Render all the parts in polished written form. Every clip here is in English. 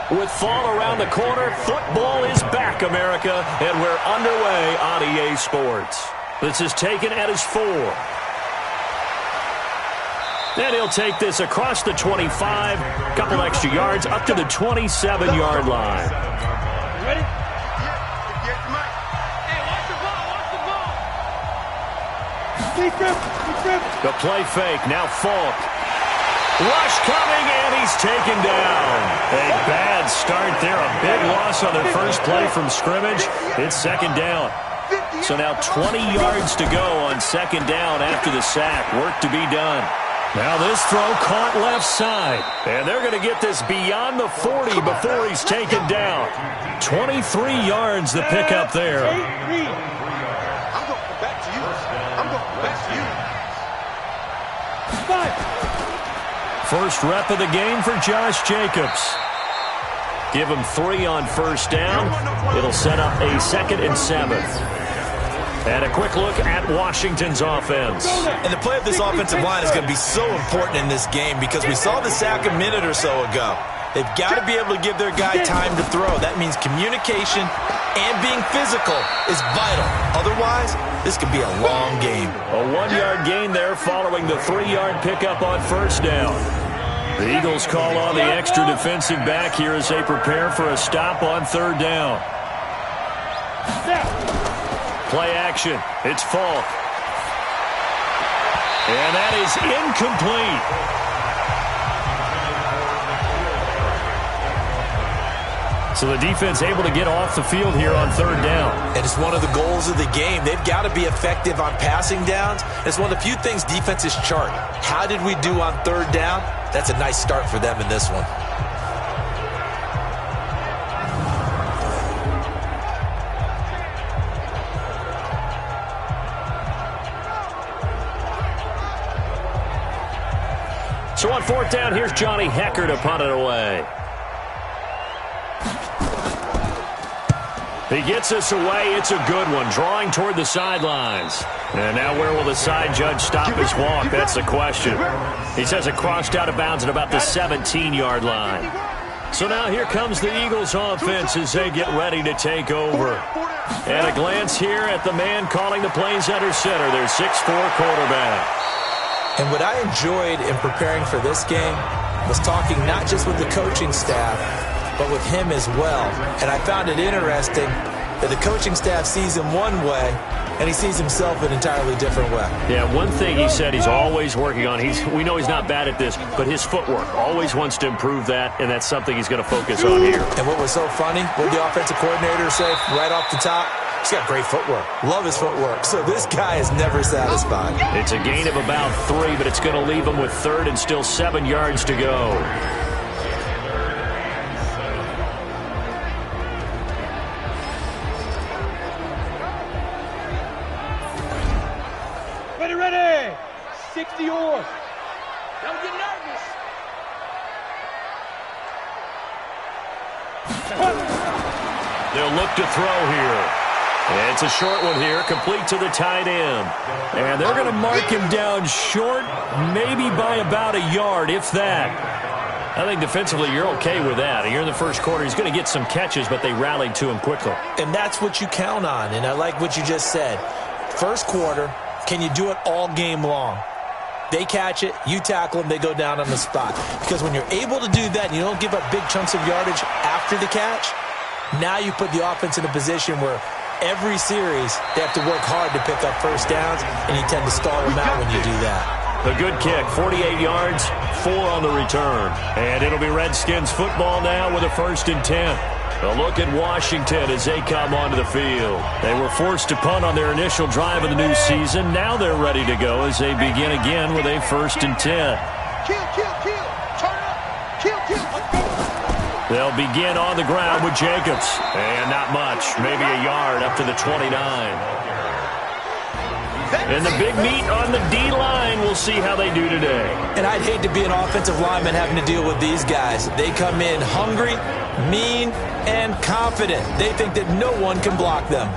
With fall around the corner, football is back, America, and we're underway on EA Sports. This is taken at his 4. And he'll take this across the 25, couple extra yards, up to the 27-yard line. Ready? The play fake, now Falk. Rush coming, and he's taken down. A bad start there, a big loss on their first play from scrimmage. It's second down. So now 20 yards to go on second down after the sack. Work to be done. Now this throw caught left side. And they're going to get this beyond the 40 before he's taken down. 23 yards the pickup there. First rep of the game for Josh Jacobs. Give him 3 on first down. It'll set up a 2nd and 7. And a quick look at Washington's offense. And the play of this offensive line is going to be so important in this game because we saw the sack a minute or so ago. They've got to be able to give their guy time to throw. That means communication and being physical is vital. Otherwise, this could be a long game. A 1-yard gain there following the 3-yard pickup on first down. The Eagles call on the extra defensive back here as they prepare for a stop on third down. Play action. It's Falk. And that is incomplete. So the defense able to get off the field here on third down. And it's one of the goals of the game. They've got to be effective on passing downs. It's one of the few things defenses chart. How did we do on third down? That's a nice start for them in this one. So on fourth down, here's Johnny Hecker to punt it away. He gets us away. It's a good one. Drawing toward the sidelines. And now where will the side judge stop his walk? That's the question. He says it crossed out of bounds at about the 17-yard line. So now here comes the Eagles offense as they get ready to take over. And a glance here at the man calling the plays under center. Their 6'4" quarterback. And what I enjoyed in preparing for this game was talking not just with the coaching staff, but with him as well. And I found it interesting that the coaching staff sees him one way, and he sees himself an entirely different way. Yeah, one thing he said he's always working on, we know he's not bad at this, but his footwork, always wants to improve that, and that's something he's going to focus on here. And what was so funny, what the offensive coordinator say right off the top? He's got great footwork. Love his footwork. So this guy is never satisfied. It's a gain of about 3, but it's going to leave him with third and still 7 yards to go. Ready. 60 yours. Don't get nervous. They'll look to throw here. And it's a short one here, complete to the tight end. And they're going to mark him down short, maybe by about a yard, if that. I think defensively you're okay with that. Here in the first quarter, he's going to get some catches, but they rallied to him quickly. And that's what you count on, and I like what you just said. First quarter, can you do it all game long? They catch it, you tackle them, they go down on the spot. Because when you're able to do that and you don't give up big chunks of yardage after the catch, now you put the offense in a position where every series they have to work hard to pick up first downs, and you tend to stall them out when you do that. A good kick, 48 yards, 4 on the return. And it'll be Redskins football now with a 1st and 10. A look at Washington as they come onto the field. They were forced to punt on their initial drive of the new season. Now they're ready to go as they begin again with a 1st and 10. Kill. Turn up. Kill. They'll begin on the ground with Jacobs. And not much, maybe a yard up to the 29. And the big meat on the D-line, we'll see how they do today. And I'd hate to be an offensive lineman having to deal with these guys. They come in hungry, mean, and confident. They think that no one can block them.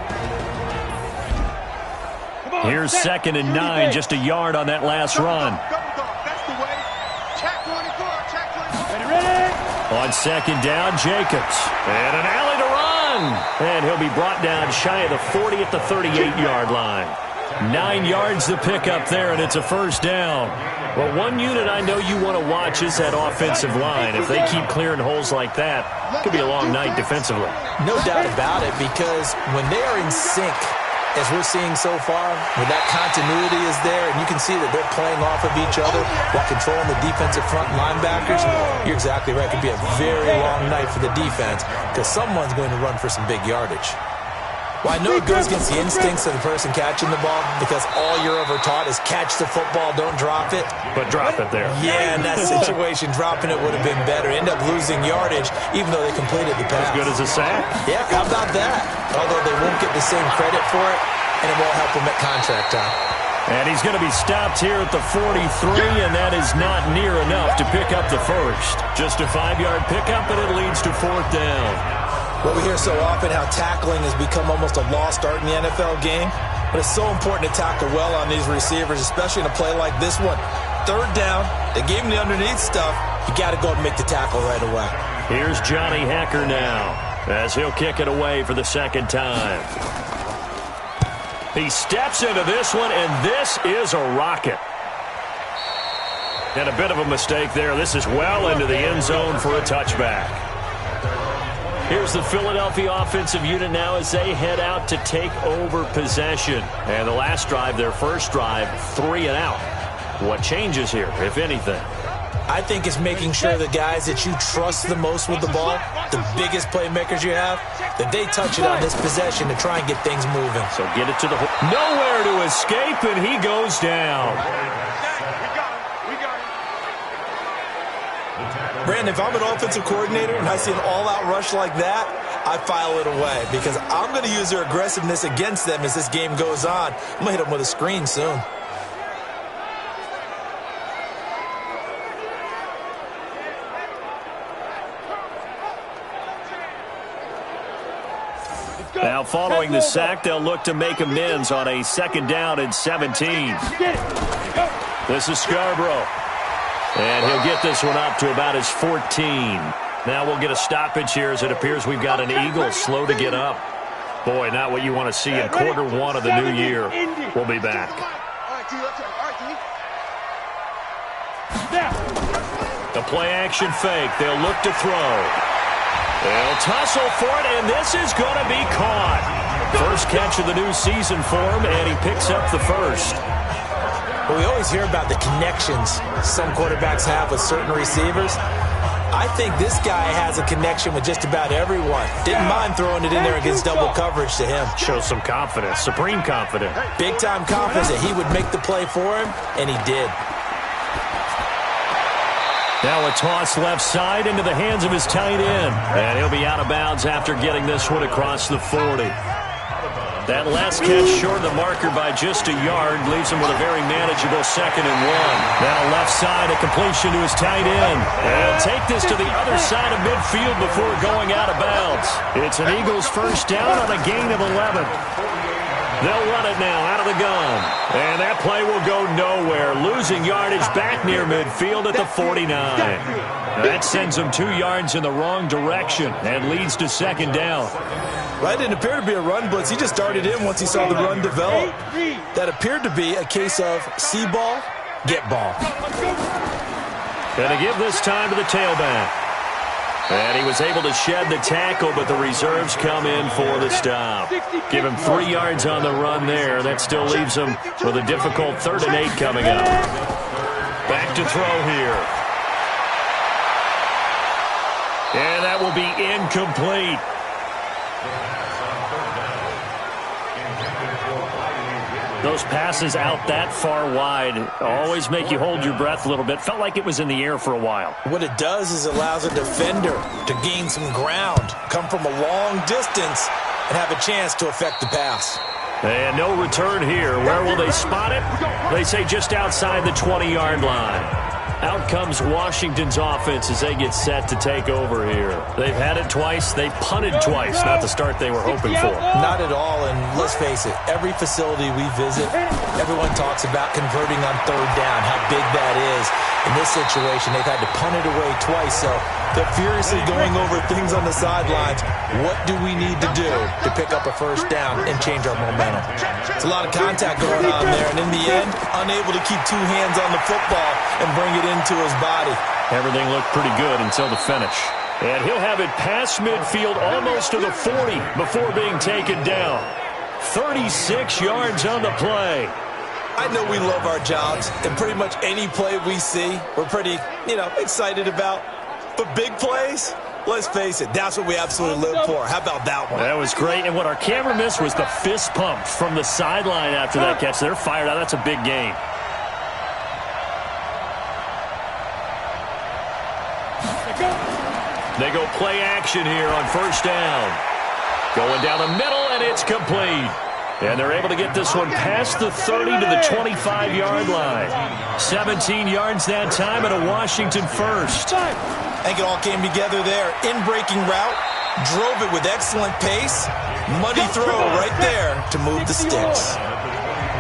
Here's 2nd and 9, just a yard on that last run. That's the way. Check 24. Ready. On second down, Jacobs. And an alley to run. And he'll be brought down shy of the 40 at the 38-yard line. 9 yards to pick up there, and it's a first down. Well, one unit I know you want to watch is that offensive line. If they keep clearing holes like that, it could be a long night defensively. No doubt about it, because when they are in sync, as we're seeing so far, when that continuity is there, and you can see that they're playing off of each other while controlling the defensive front linebackers, you're exactly right. It could be a very long night for the defense because someone's going to run for some big yardage. Well, I know it goes against the instincts of the person catching the ball because all you're ever taught is catch the football, don't drop it. But drop it there. Yeah, in that situation, dropping it would have been better. End up losing yardage even though they completed the pass. As good as a sack? Yeah, how about that? Although they won't get the same credit for it, and it won't help them at contract time. And he's going to be stopped here at the 43, and that is not near enough to pick up the first. Just a 5-yard pickup, and it leads to fourth down. Well, we hear so often how tackling has become almost a lost art in the NFL game, but it's so important to tackle well on these receivers, especially in a play like this one. Third down, they gave him the underneath stuff. You got to go and make the tackle right away. Here's Johnny Hacker now as he'll kick it away for the second time. He steps into this one, and this is a rocket. And a bit of a mistake there. This is well into the end zone for a touchback. Here's the Philadelphia offensive unit now as they head out to take over possession. And the last drive, their first drive, 3 and out. What changes here, if anything? I think it's making sure the guys that you trust the most with the ball, the biggest playmakers you have, that they touch it on this possession to try and get things moving. So get it to the hole. Nowhere to escape, and he goes down. Brandon, if I'm an offensive coordinator and I see an all-out rush like that, I file it away because I'm going to use their aggressiveness against them as this game goes on. I'm going to hit them with a screen soon. Now following the sack, they'll look to make amends on a second down and 17. This is Scarborough. And he'll get this one up to about his 14. Now we'll get a stoppage here as it appears we've got an Eagle slow to get up. Boy, not what you want to see in quarter one of the new year. We'll be back. The play action fake. They'll look to throw. They'll tussle for it, and this is going to be caught. First catch of the new season for him, and he picks up the first. Well, we always hear about the connections some quarterbacks have with certain receivers. I think this guy has a connection with just about everyone. Didn't mind throwing it in there against double coverage to him. Shows some confidence, supreme confidence. Big-time confidence that he would make the play for him, and he did. Now a toss left side into the hands of his tight end. And he'll be out of bounds after getting this one across the 40. That last catch short of the marker by just a yard leaves him with a very manageable 2nd and 1. Now left side, a completion to his tight end. And take this to the other side of midfield before going out of bounds. It's an Eagles first down on a gain of 11. They'll run it now out of the gun. And that play will go nowhere. Losing yardage back near midfield at the 49. That sends them 2 yards in the wrong direction and leads to second down. Well, it didn't appear to be a run blitz. He just darted in once he saw the run develop. That appeared to be a case of see ball, get ball. Going to give this time to the tailback. And he was able to shed the tackle, but the reserves come in for the stop. Give him 3 yards on the run there. That still leaves him with a difficult 3rd and 8 coming up. Back to throw here. And that will be incomplete. Those passes out that far wide always make you hold your breath a little bit. Felt like it was in the air for a while. What it does is it allows a defender to gain some ground, come from a long distance, and have a chance to affect the pass. And no return here. Where will they spot it? They say just outside the 20-yard line. Out comes Washington's offense as they get set to take over here. They've had it twice. They've punted twice. Not the start they were hoping for. Not at all, and let's face it, every facility we visit, everyone talks about converting on third down, how big that is. In this situation, they've had to punt it away twice, so they're furiously going over things on the sidelines. What do we need to do to pick up a first down and change our momentum? It's a lot of contact going on there, and in the end, unable to keep two hands on the football and bring it into his body. Everything looked pretty good until the finish. And he'll have it past midfield almost to the 40 before being taken down. 36 yards on the play. I know we love our jobs, and pretty much any play we see, we're pretty, excited about. But big plays, let's face it, that's what we absolutely live for. How about that one? That was great, and what our camera missed was the fist pump from the sideline after that catch. They're fired out. That's a big gain. They go play action here on first down. Going down the middle, and it's complete. And they're able to get this one past the 30 to the 25-yard line. 17 yards that time and a Washington first. I think it all came together there. In-breaking route, drove it with excellent pace. Money throw right there to move the sticks.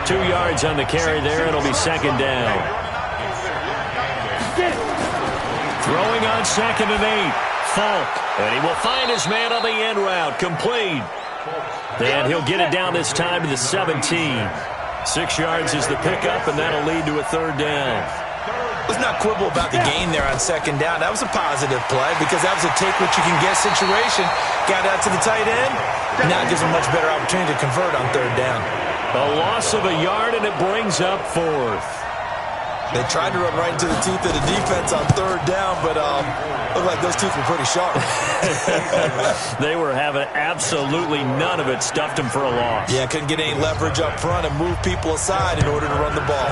2 yards on the carry there. It'll be second down. Throwing on 2nd and 8. Falk. And he will find his man on the end route. Complete. And he'll get it down this time to the 17. 6 yards is the pickup, and that'll lead to a third down. Let's not quibble about the gain there on second down. That was a positive play because that was a take-what-you-can-get situation. Got out to the tight end. Now it gives him a much better opportunity to convert on third down. A loss of a yard, and it brings up fourth. They tried to run right into the teeth of the defense on third down, but looked like those teeth were pretty sharp. They were having absolutely none of it. Stuffed them for a loss. Yeah, couldn't get any leverage up front and move people aside in order to run the ball.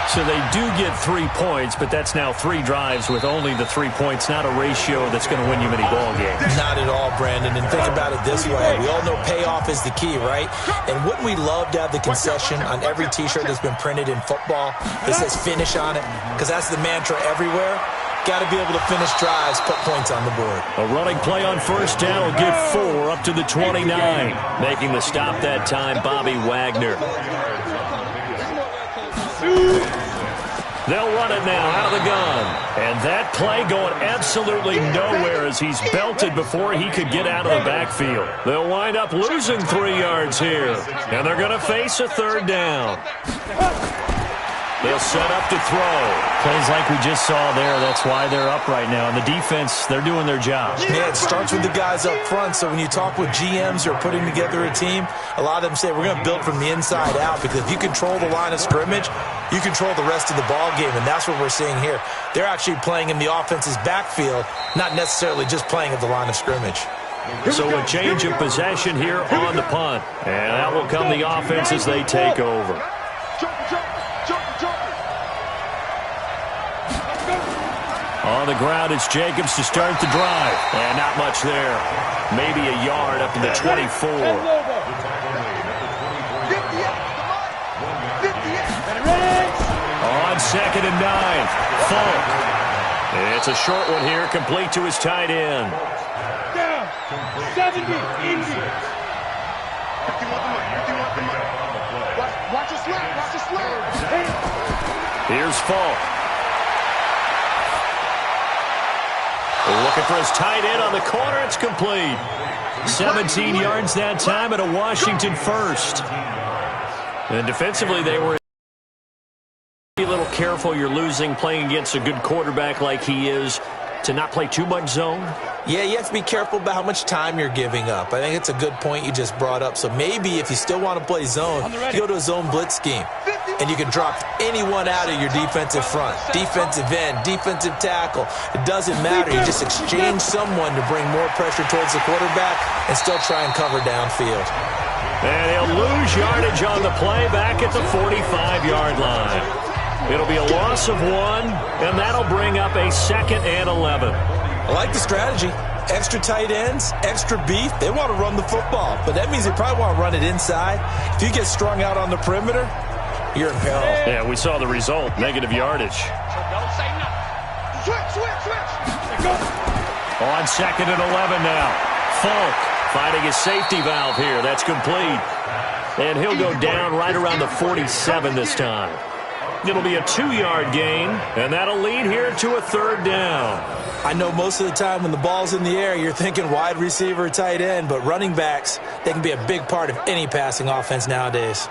So they do get 3 points, but that's now 3 drives with only the 3 points, not a ratio that's going to win you many ball games. Not at all, Brandon. And think about it this way. We all know payoff is the key, right? And wouldn't we love to have the concession on every T-shirt that's been printed in football that says finish on it? Because that's the mantra everywhere. Got to be able to finish drives, put points on the board. A running play on first down will get 4 up to the 29. Making the stop that time, Bobby Wagner. They'll run it now out of the gun. And that play going absolutely nowhere as he's belted before he could get out of the backfield. They'll wind up losing 3 yards here. And they're going to face a third down. They'll set up to throw. Plays like we just saw there. That's why they're up right now. And the defense, they're doing their job. Yeah, it starts with the guys up front. So when you talk with GMs who are putting together a team, a lot of them say we're going to build from the inside out because if you control the line of scrimmage, you control the rest of the ball game, and that's what we're seeing here. They're actually playing in the offense's backfield, not necessarily just playing at the line of scrimmage. So a change of possession here on the punt. And that will come the offense as they take over. On the ground, it's Jacobs to start the drive. And not much there. Maybe a yard up to the 24. On 2nd and 9. Falk. It's a short one here, complete to his tight end. Down. 70. Indy. Watch your slap. Watch your slap. Here's Falk. Looking for his tight end on the corner. It's complete. 17 yards that time and a Washington first. And defensively, they were a little careful. You're losing playing against a good quarterback like he is to not play too much zone. Yeah, you have to be careful about how much time you're giving up. I think it's a good point you just brought up. So maybe if you still want to play zone, you go to a zone blitz scheme. And you can drop anyone out of your defensive front. Defensive end, defensive tackle. It doesn't matter. You just exchange someone to bring more pressure towards the quarterback and still try and cover downfield. And he'll lose yardage on the play back at the 45-yard line. It'll be a loss of 1, and that'll bring up a 2nd and 11. I like the strategy. Extra tight ends, extra beef. They want to run the football, but that means they probably want to run it inside. If you get strung out on the perimeter, you're in peril. Yeah, we saw the result, negative yardage. On 2nd and 11 now. Falk finding his safety valve here. That's complete. And he'll go down right around the 47 this time. It'll be a 2-yard gain, and that'll lead here to a 3rd down. I know most of the time when the ball's in the air, you're thinking wide receiver, tight end, but running backs, they can be a big part of any passing offense nowadays.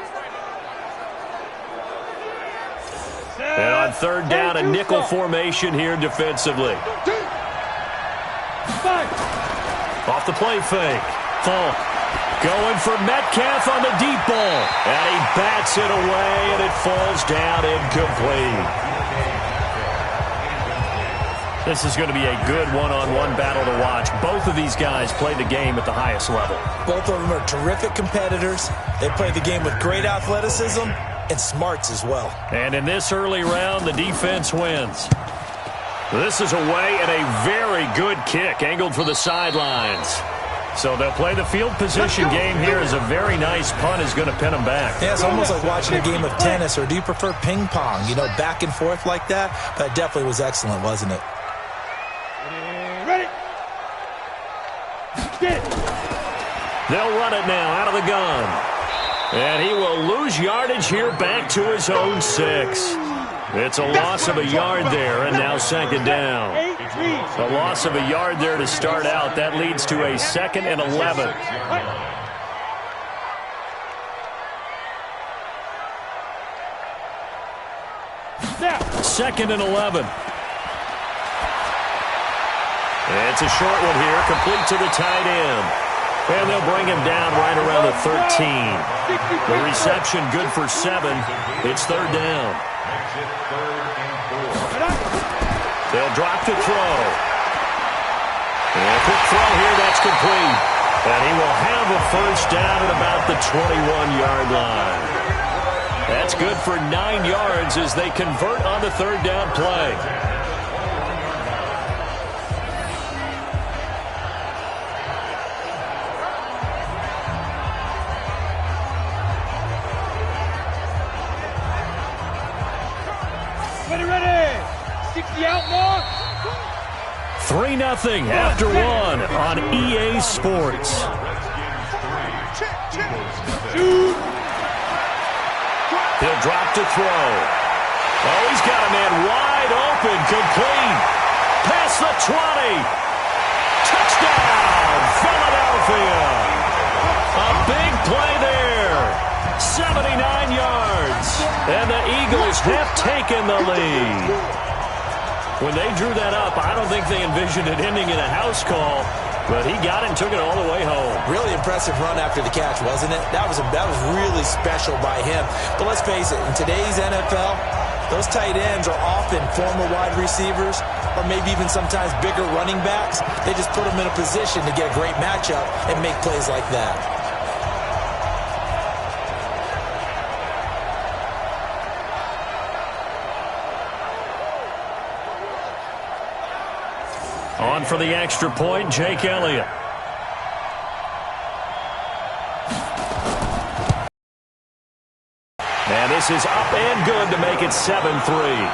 And on 3rd down, a nickel formation here defensively. Off the play fake. Falk going for Metcalf on the deep ball. And he bats it away, and it falls down incomplete. This is going to be a good one-on-one battle to watch. Both of these guys played the game at the highest level. Both of them are terrific competitors. They play the game with great athleticism and smarts as well. And in this early round, the defense wins. This is away and a very good kick angled for the sidelines. So they'll play the field position game here as a very nice punt is going to pin them back. Yeah, it's almost like watching a game of tennis, or do you prefer ping pong? You know, back and forth like that? That definitely was excellent, wasn't it? Ready. They'll run it now out of the gun. And he will lose yardage here back to his own 6. It's a loss of a yard there, and now 2nd down. A loss of a yard there to start out. That leads to a 2nd and 11. Now. 2nd and 11. It's a short one here, complete to the tight end. And they'll bring him down right around the 13. The reception good for 7. It's 3rd down. They'll drop to throw. And a quick throw here, that's complete. And he will have a 1st down at about the 21-yard line. That's good for 9 yards as they convert on the 3rd down play. Ready. 60 out, mark. 3-0 after 1 on EA Sports. He'll drop to throw. Oh, he's got a man wide open, complete. Past the 20. Touchdown, Philadelphia. A big play there. 79 yards. And the Eagles have taken the lead. When they drew that up, I don't think they envisioned it ending in a house call, but he got it and took it all the way home. Really impressive run after the catch, wasn't it? That was really special by him. But let's face it, in today's NFL, those tight ends are often former wide receivers or maybe even sometimes bigger running backs. They just put them in a position to get a great matchup and make plays like that. On for the extra point, Jake Elliott. And this is up and good to make it 7-3.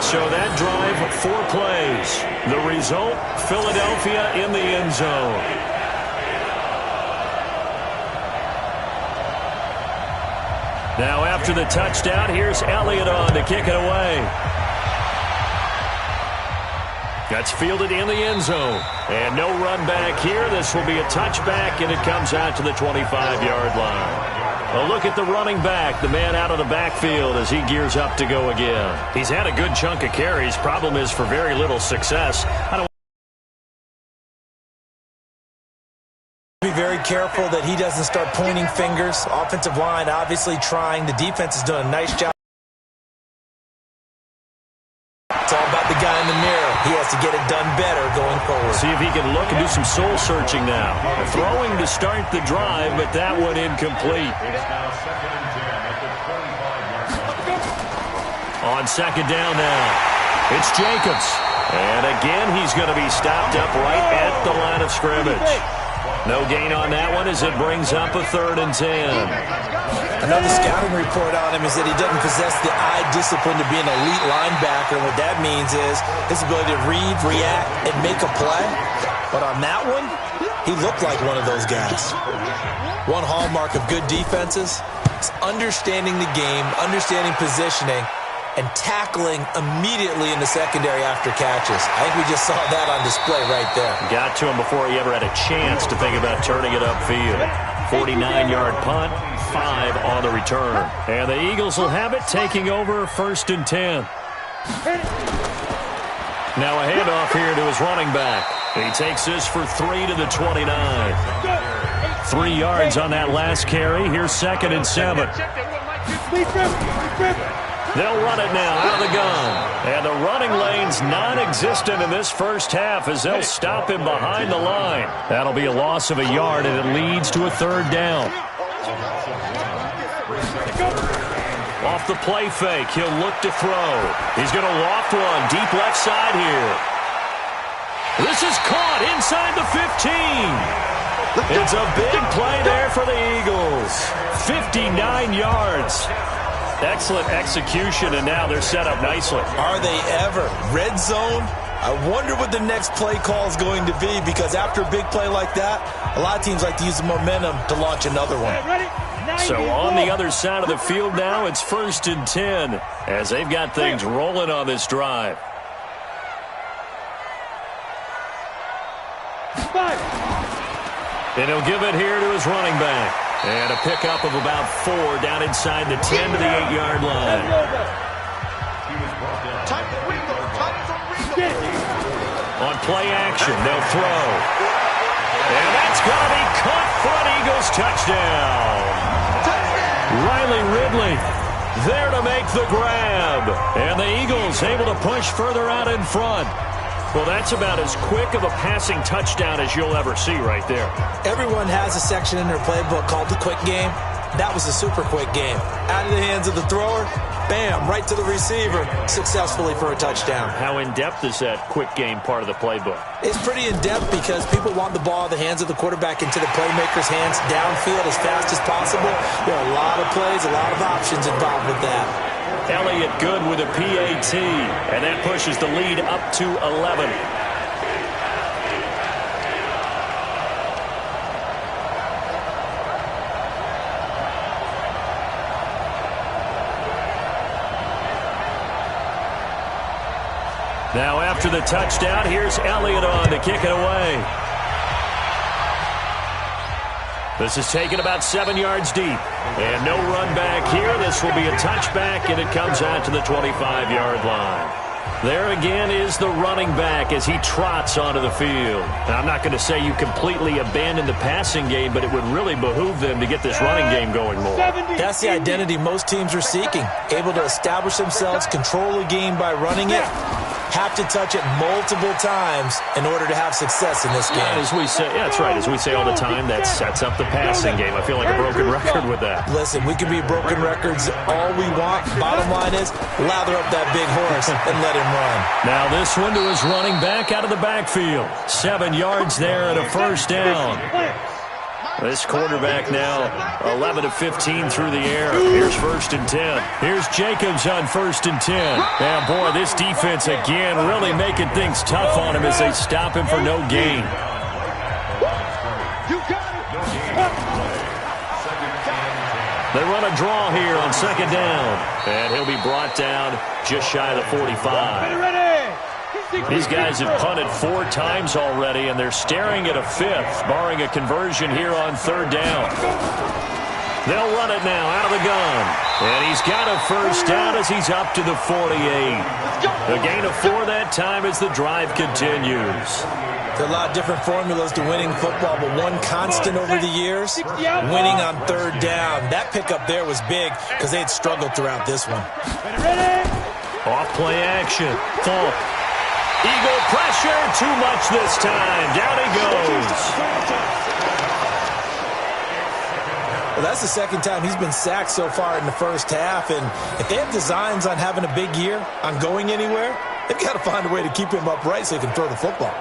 So that drive, 4 plays. The result, Philadelphia in the end zone. Now after the touchdown, here's Elliott on to kick it away. That's fielded in the end zone. And no run back here. This will be a touchback, and it comes out to the 25-yard line. A look at the running back, the man out of the backfield as he gears up to go again. He's had a good chunk of carries. Problem is for very little success. Be very careful that he doesn't start pointing fingers. Offensive line obviously trying. The defense is doing a nice job. It's all about the guy in the mirror. He has to get it done better going forward. See if he can look and do some soul searching now. Throwing to start the drive, but that one incomplete. On 2nd down now, it's Jacobs. And again, he's going to be stopped up right at the line of scrimmage. No gain on that one as it brings up a 3rd and 10. Another scouting report on him is that he doesn't possess the eye discipline to be an elite linebacker. And what that means is his ability to read, react, and make a play. But on that one, he looked like one of those guys. One hallmark of good defenses is understanding the game, understanding positioning, and tackling immediately in the secondary after catches. I think we just saw that on display right there. Got to him before he ever had a chance to think about turning it upfield. 49-yard punt, 5 on the return. And the Eagles will have it, taking over 1st and 10. Now a handoff here to his running back. He takes this for 3 to the 29. 3 yards on that last carry. Here's 2nd and 7. They'll run it now out of the gun. And the running lane's non-existent in this first half as they'll stop him behind the line. That'll be a loss of a yard, and it leads to a 3rd down. Off the play fake, he'll look to throw. He's going to loft one deep left side here. This is caught inside the 15. It's a big play there for the Eagles. 59 yards. Excellent execution, and now they're set up nicely. Are they ever? Red zone? I wonder what the next play call is going to be, because after a big play like that, a lot of teams like to use the momentum to launch another one. So on the other side of the field now, it's 1st and 10 as they've got things rolling on this drive. And he'll give it here to his running back. And a pickup of about 4 down inside the 10 to the 8-yard line. On play action, they'll throw. And that's going to be caught for an Eagles touchdown. Riley Ridley there to make the grab. And the Eagles able to push further out in front. Well, that's about as quick of a passing touchdown as you'll ever see right there. Everyone has a section in their playbook called the quick game. That was a super quick game. Out of the hands of the thrower, bam, right to the receiver, successfully for a touchdown. How in-depth is that quick game part of the playbook? It's pretty in-depth because people want the ball in the hands of the quarterback into the playmaker's hands downfield as fast as possible. There are a lot of plays, a lot of options involved with that. Elliott good with a PAT, and that pushes the lead up to 11. Now after the touchdown, here's Elliott on to kick it away. This is taken about 7 yards deep. And no run back here. This will be a touchback, and it comes out to the 25-yard line. There again is the running back as he trots onto the field. Now, I'm not going to say you completely abandon the passing game, but it would really behoove them to get this running game going more. That's the identity most teams are seeking. Able to establish themselves, control the game by running it. Have to touch it multiple times in order to have success in this game. As we say, yeah, that's right. As we say all the time, that sets up the passing game. I feel like a broken record with that. Listen, we can be broken records all we want. Bottom line is, lather up that big horse and let him run. Now this one to his running back out of the backfield. 7 yards there and a 1st down. This quarterback now 11 of 15 through the air. Here's 1st and 10. Here's Jacobs on 1st and 10. And boy, this defense again really making things tough on him as they stop him for no gain. They run a draw here on 2nd down. And he'll be brought down just shy of the 45. These guys have punted 4 times already, and they're staring at a 5th, barring a conversion here on 3rd down. They'll run it now out of the gun. And he's got a 1st down as he's up to the 48. A gain of 4 that time as the drive continues. There are a lot of different formulas to winning football, but one constant over the years, winning on 3rd down. That pickup there was big because they had struggled throughout this one. Off play action. Falk. Eagle pressure, too much this time. Down he goes. Well, that's the 2nd time he's been sacked so far in the first half, and if they have designs on having a big year, on going anywhere, they've got to find a way to keep him upright so he can throw the football.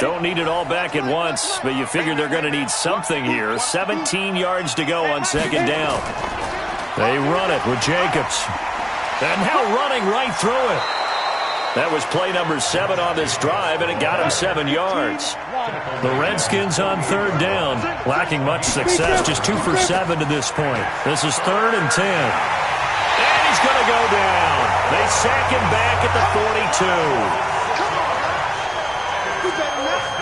Don't need it all back at once, but you figure they're going to need something here. 17 yards to go on second down. They run it with Jacobs. And now running right through it. That was play number 7 on this drive, and it got him 7 yards. The Redskins on third down, lacking much success, just 2 for 7 to this point. This is 3rd and 10. And he's going to go down. They sack him back at the 42.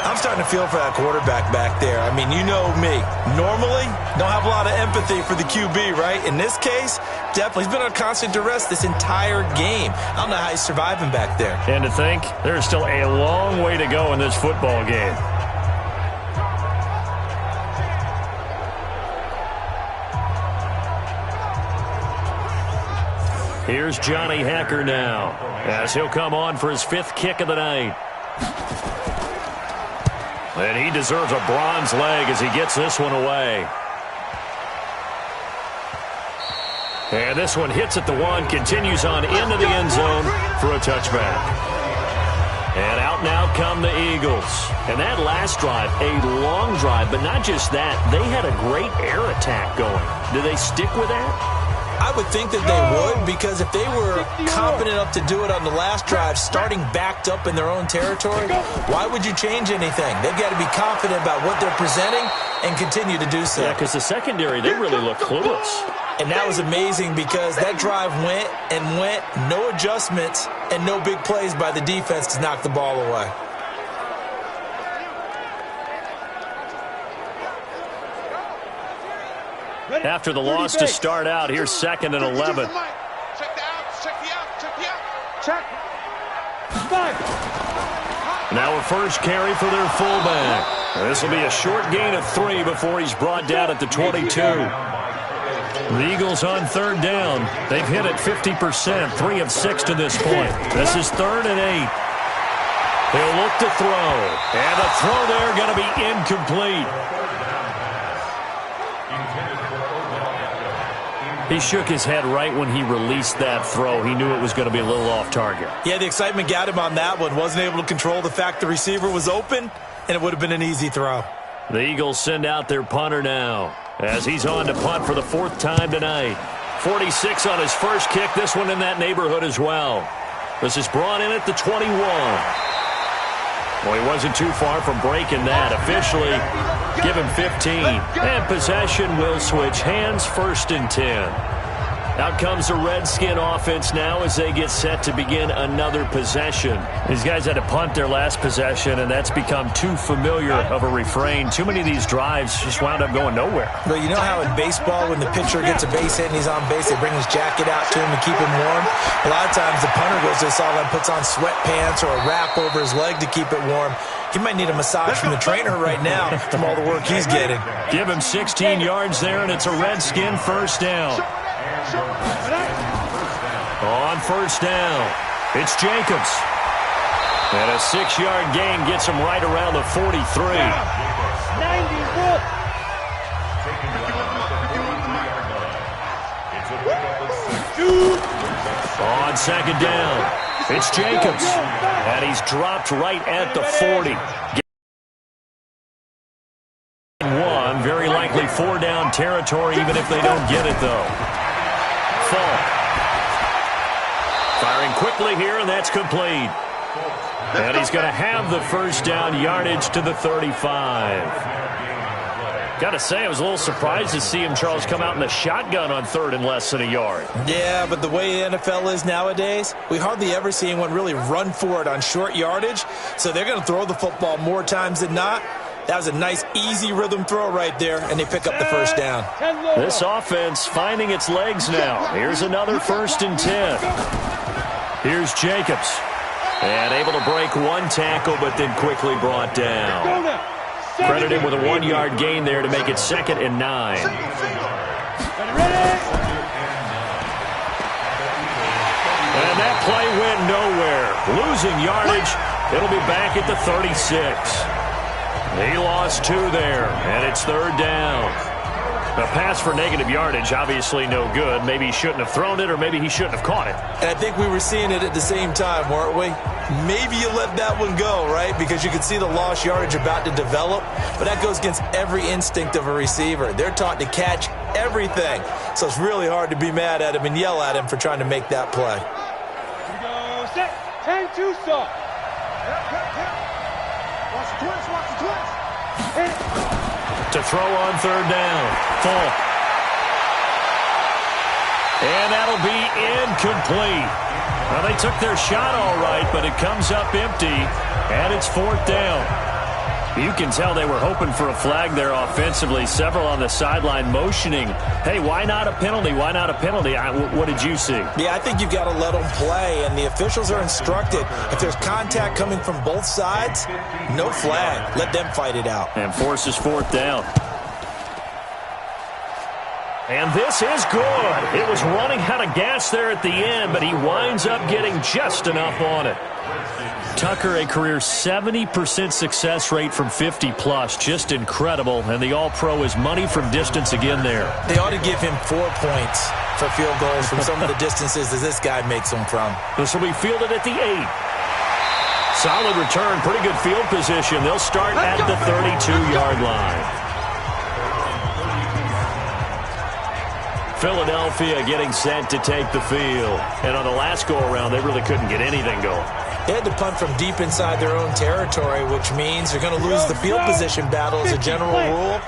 I'm starting to feel for that quarterback back there. I mean, you know me. Normally, don't have a lot of empathy for the QB, right? In this case, definitely. He's been on constant duress this entire game. I don't know how he's surviving back there. And to think, there's still a long way to go in this football game. Here's Johnny Hacker now, as he'll come on for his 5th kick of the night. And he deserves a bronze leg as he gets this one away. And this one hits at the 1, continues on into the end zone for a touchback. And out now come the Eagles. And that last drive, a long drive, but not just that. They had a great air attack going. Do they stick with that? I would think that they would, because if they were confident enough to do it on the last drive, starting backed up in their own territory, why would you change anything? They've got to be confident about what they're presenting and continue to do so. Yeah, because the secondary, they really look clueless. And that was amazing because that drive went and went, no adjustments and no big plays by the defense to knock the ball away. After the loss to start out, here's 2nd and 11. Now a first carry for their fullback. This will be a short gain of 3 before he's brought down at the 22. The Eagles on third down. They've hit it 50%, 3 of 6 to this point. This is 3rd and 8. He'll look to throw. And the throw there going to be incomplete. He shook his head right when he released that throw. He knew it was going to be a little off target. Yeah, the excitement got him on that one. Wasn't able to control the fact the receiver was open, and it would have been an easy throw. The Eagles send out their punter now as he's on to punt for the 4th time tonight. 46 on his first kick. This one in that neighborhood as well. This is brought in at the 21. Well, he wasn't too far from breaking that. Officially, give him 15. And possession will switch hands, 1st and 10. Out comes the Redskin offense now as they get set to begin another possession. These guys had to punt their last possession, and that's become too familiar of a refrain. Too many of these drives just wound up going nowhere. But you know how in baseball, when the pitcher gets a base hit and he's on base, they bring his jacket out to him to keep him warm? A lot of times the punter goes to the sideline, puts on sweatpants or a wrap over his leg to keep it warm. He might need a massage from the trainer right now from all the work he's getting. Give him 16 yards there, and it's a Redskin first down. On first down, it's Jacobs. And a 6-yard gain gets him right around the 43. 90. On second down, it's Jacobs. And he's dropped right at the 40. One, very likely 4-down territory, even if they don't get it, though. Falk. Firing quickly here, and that's complete. And he's going to have the first down, yardage to the 35. Got to say, I was a little surprised to see him, Charles, come out in the shotgun on 3rd and less than a yard. Yeah, but the way the NFL is nowadays, we hardly ever see anyone really run for it on short yardage. So they're going to throw the football more times than not. That was a nice, easy rhythm throw right there, and they pick up the first down. This offense finding its legs now. Here's another 1st and 10. Here's Jacobs. And able to break one tackle, but then quickly brought down. Credit him with a 1-yard gain there to make it 2nd and 9. And that play went nowhere. Losing yardage. It'll be back at the 36. He lost 2 there, and it's 3rd down. A pass for negative yardage, obviously no good. Maybe he shouldn't have thrown it, or maybe he shouldn't have caught it. And I think we were seeing it at the same time, weren't we? Maybe you let that one go, right? Because you could see the lost yardage about to develop. But that goes against every instinct of a receiver. They're taught to catch everything. So it's really hard to be mad at him and yell at him for trying to make that play. Here we go. Set. Hang two stop. Watch the twist. Watch the twist. Hit it. To throw on third down. Falk. And that'll be incomplete. Well, they took their shot all right, but it comes up empty, and it's fourth down. You can tell they were hoping for a flag there offensively. Several on the sideline motioning, hey, why not a penalty? Why not a penalty? What did you see? Yeah, I think you've got to let them play, and the officials are instructed. If there's contact coming from both sides, no flag. Let them fight it out. And forces fourth down. And this is good. It was running out of gas there at the end, but he winds up getting just enough on it. Tucker, a career 70% success rate from 50-plus. Just incredible. And the All-Pro is money from distance again there. They ought to give him 4 points for field goals from some of the distances that this guy makes them from. This will be fielded at the 8. Solid return. Pretty good field position. They'll start at the 32-yard line. Philadelphia getting set to take the field. And on the last go-around, they really couldn't get anything going. They had to punt from deep inside their own territory, which means they're going to lose the field position battle as a general rule.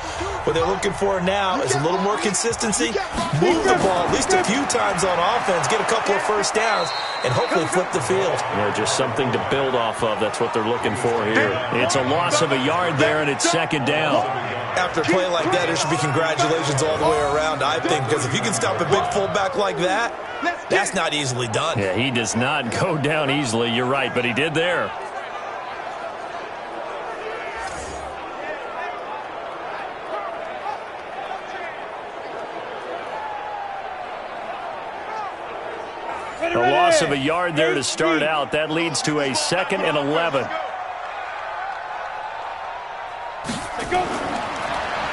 What they're looking for now is a little more consistency, move the ball at least a few times on offense, get a couple of first downs, and hopefully flip the field. Yeah, just something to build off of. That's what they're looking for here. It's a loss of a yard there, and it's second down. After a play like that, there should be congratulations all the way around, I think, because if you can stop a big fullback like that, that's not easily done. Yeah, he does not go down easily. You're right, but he did there. A loss of a yard there to start out. That leads to a 2nd and 11.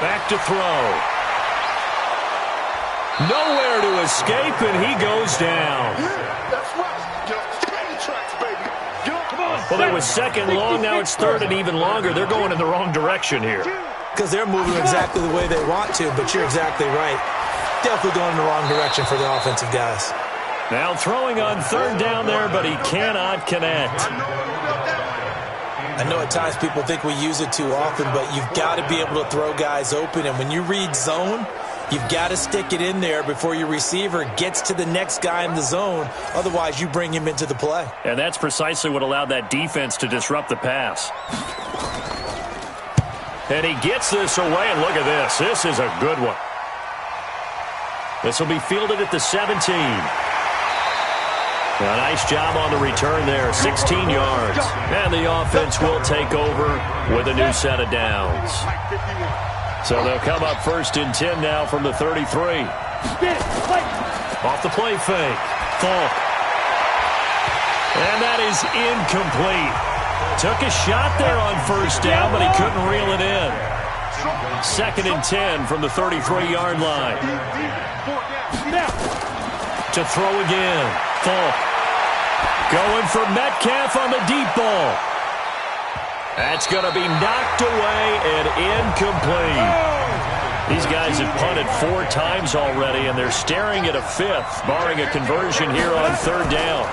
Back to throw. Nowhere to escape, and he goes down. Well, that was second long. Now it's third and even longer. They're going in the wrong direction here. Because they're moving exactly the way they want to, but you're exactly right. Definitely going in the wrong direction for the offensive guys. Now throwing on third down there, but he cannot connect. I know at times people think we use it too often, but you've got to be able to throw guys open. And when you read zone, you've got to stick it in there before your receiver gets to the next guy in the zone. Otherwise, you bring him into the play. And that's precisely what allowed that defense to disrupt the pass. And he gets this away, and look at this. This is a good one. This will be fielded at the 17. A nice job on the return there, 16 yards. And the offense will take over with a new set of downs. So they'll come up 1st and 10 now from the 33. Off the play fake. Falk. And that is incomplete. Took a shot there on first down, but he couldn't reel it in. 2nd and 10 from the 33-yard line. To throw again. Falk. Going for Metcalf on the deep ball. That's going to be knocked away and incomplete. These guys have punted 4 times already, and they're staring at a 5th, barring a conversion here on third down.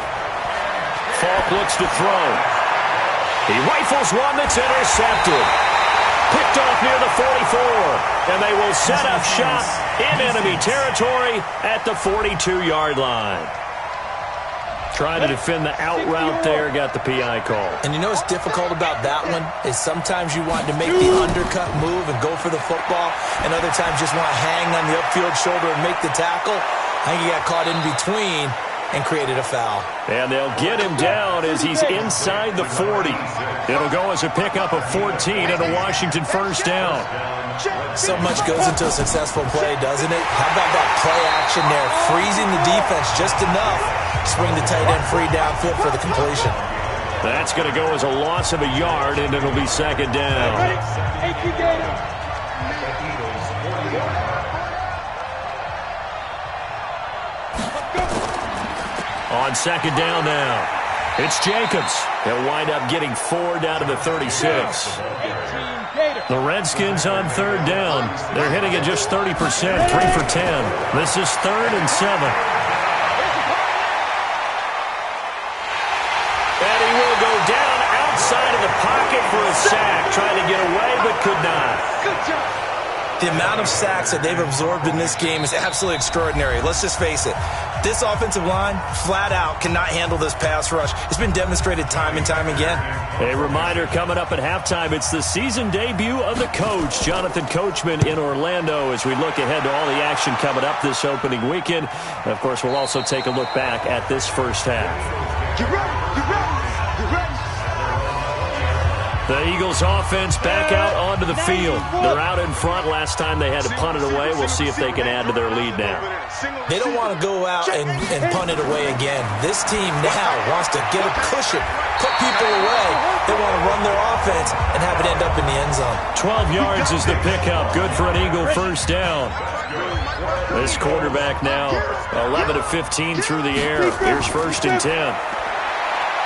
Falk looks to throw. He rifles one that's intercepted. Picked off near the 44, and they will set up shop in enemy territory at the 42-yard line. Trying to defend the out route there, got the PI call. And you know what's difficult about that one is sometimes you want to make the undercut move and go for the football, and other times just want to hang on the upfield shoulder and make the tackle. I think he got caught in between and created a foul. And they'll get him down as he's inside the 40. It'll go as a pickup of 14 and a Washington first down. So much goes into a successful play, doesn't it? How about that play action there, freezing the defense just enough to swing the tight end free downfield for the completion. That's going to go as a loss of a yard, and it'll be second down. On second down now, it's Jacobs. He'll wind up getting 4 down to the 36. The Redskins on third down. They're hitting at just 30%, 3 for 10. This is 3rd and 7. And he will go down outside of the pocket for a sack. Trying to get away, but could not. Good job. The amount of sacks that they've absorbed in this game is absolutely extraordinary. Let's just face it. This offensive line, flat out, cannot handle this pass rush. It's been demonstrated time and time again. A reminder coming up at halftime, it's the season debut of the coach, Jonathan Coachman, in Orlando, as we look ahead to all the action coming up this opening weekend. And of course, we'll also take a look back at this first half. Get ready. Get ready. Get ready. The Eagles offense back out onto the field. They're out in front. Last time they had to punt it away. We'll see if they can add to their lead now. They don't want to go out and punt it away again. This team now wants to get a cushion, put people away. They want to run their offense and have it end up in the end zone. 12 yards is the pickup. Good for an Eagle first down. This quarterback now 11 of 15 through the air. Here's 1st and 10.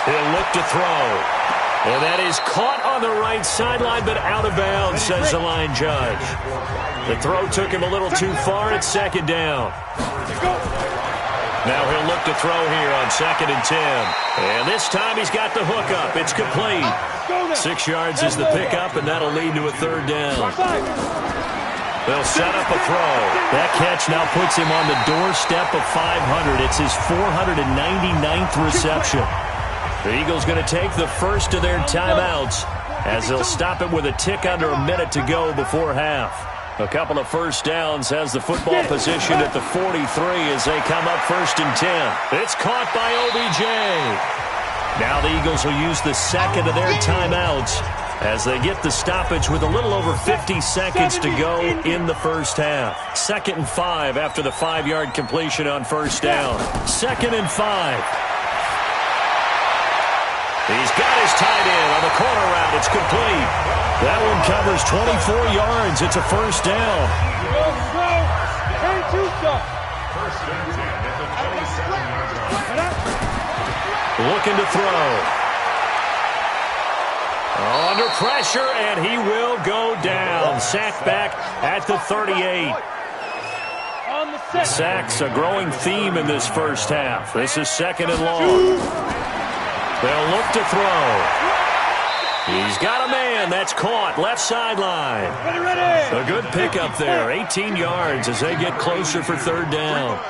He'll look to throw. And that is caught on the right sideline, but out of bounds, says the line judge. The throw took him a little too far at 2nd down. Now he'll look to throw here on 2nd and 10. And this time he's got the hook up. It's complete. 6 yards is the pickup, and that'll lead to a 3rd down. They'll set up a throw. That catch now puts him on the doorstep of 500. It's his 499th reception. The Eagles going to take the first of their timeouts as they'll stop it with a tick under a minute to go before half. A couple of first downs has the football positioned at the 43 as they come up 1st and 10. It's caught by OBJ. Now the Eagles will use the second of their timeouts as they get the stoppage with a little over 50 seconds to go in the first half. 2nd and 5 after the 5-yard completion on first down. 2nd and 5. He's got his tight end on the corner route. It's complete. That one covers 24 yards. It's a first down. Looking to throw. Under pressure, and he will go down. Sacked back at the 38. Sacks, a growing theme in this first half. This is 2nd and long. They'll look to throw. He's got a man. That's caught. Left sideline. A good pickup there. 18 yards as they get closer for 3rd down.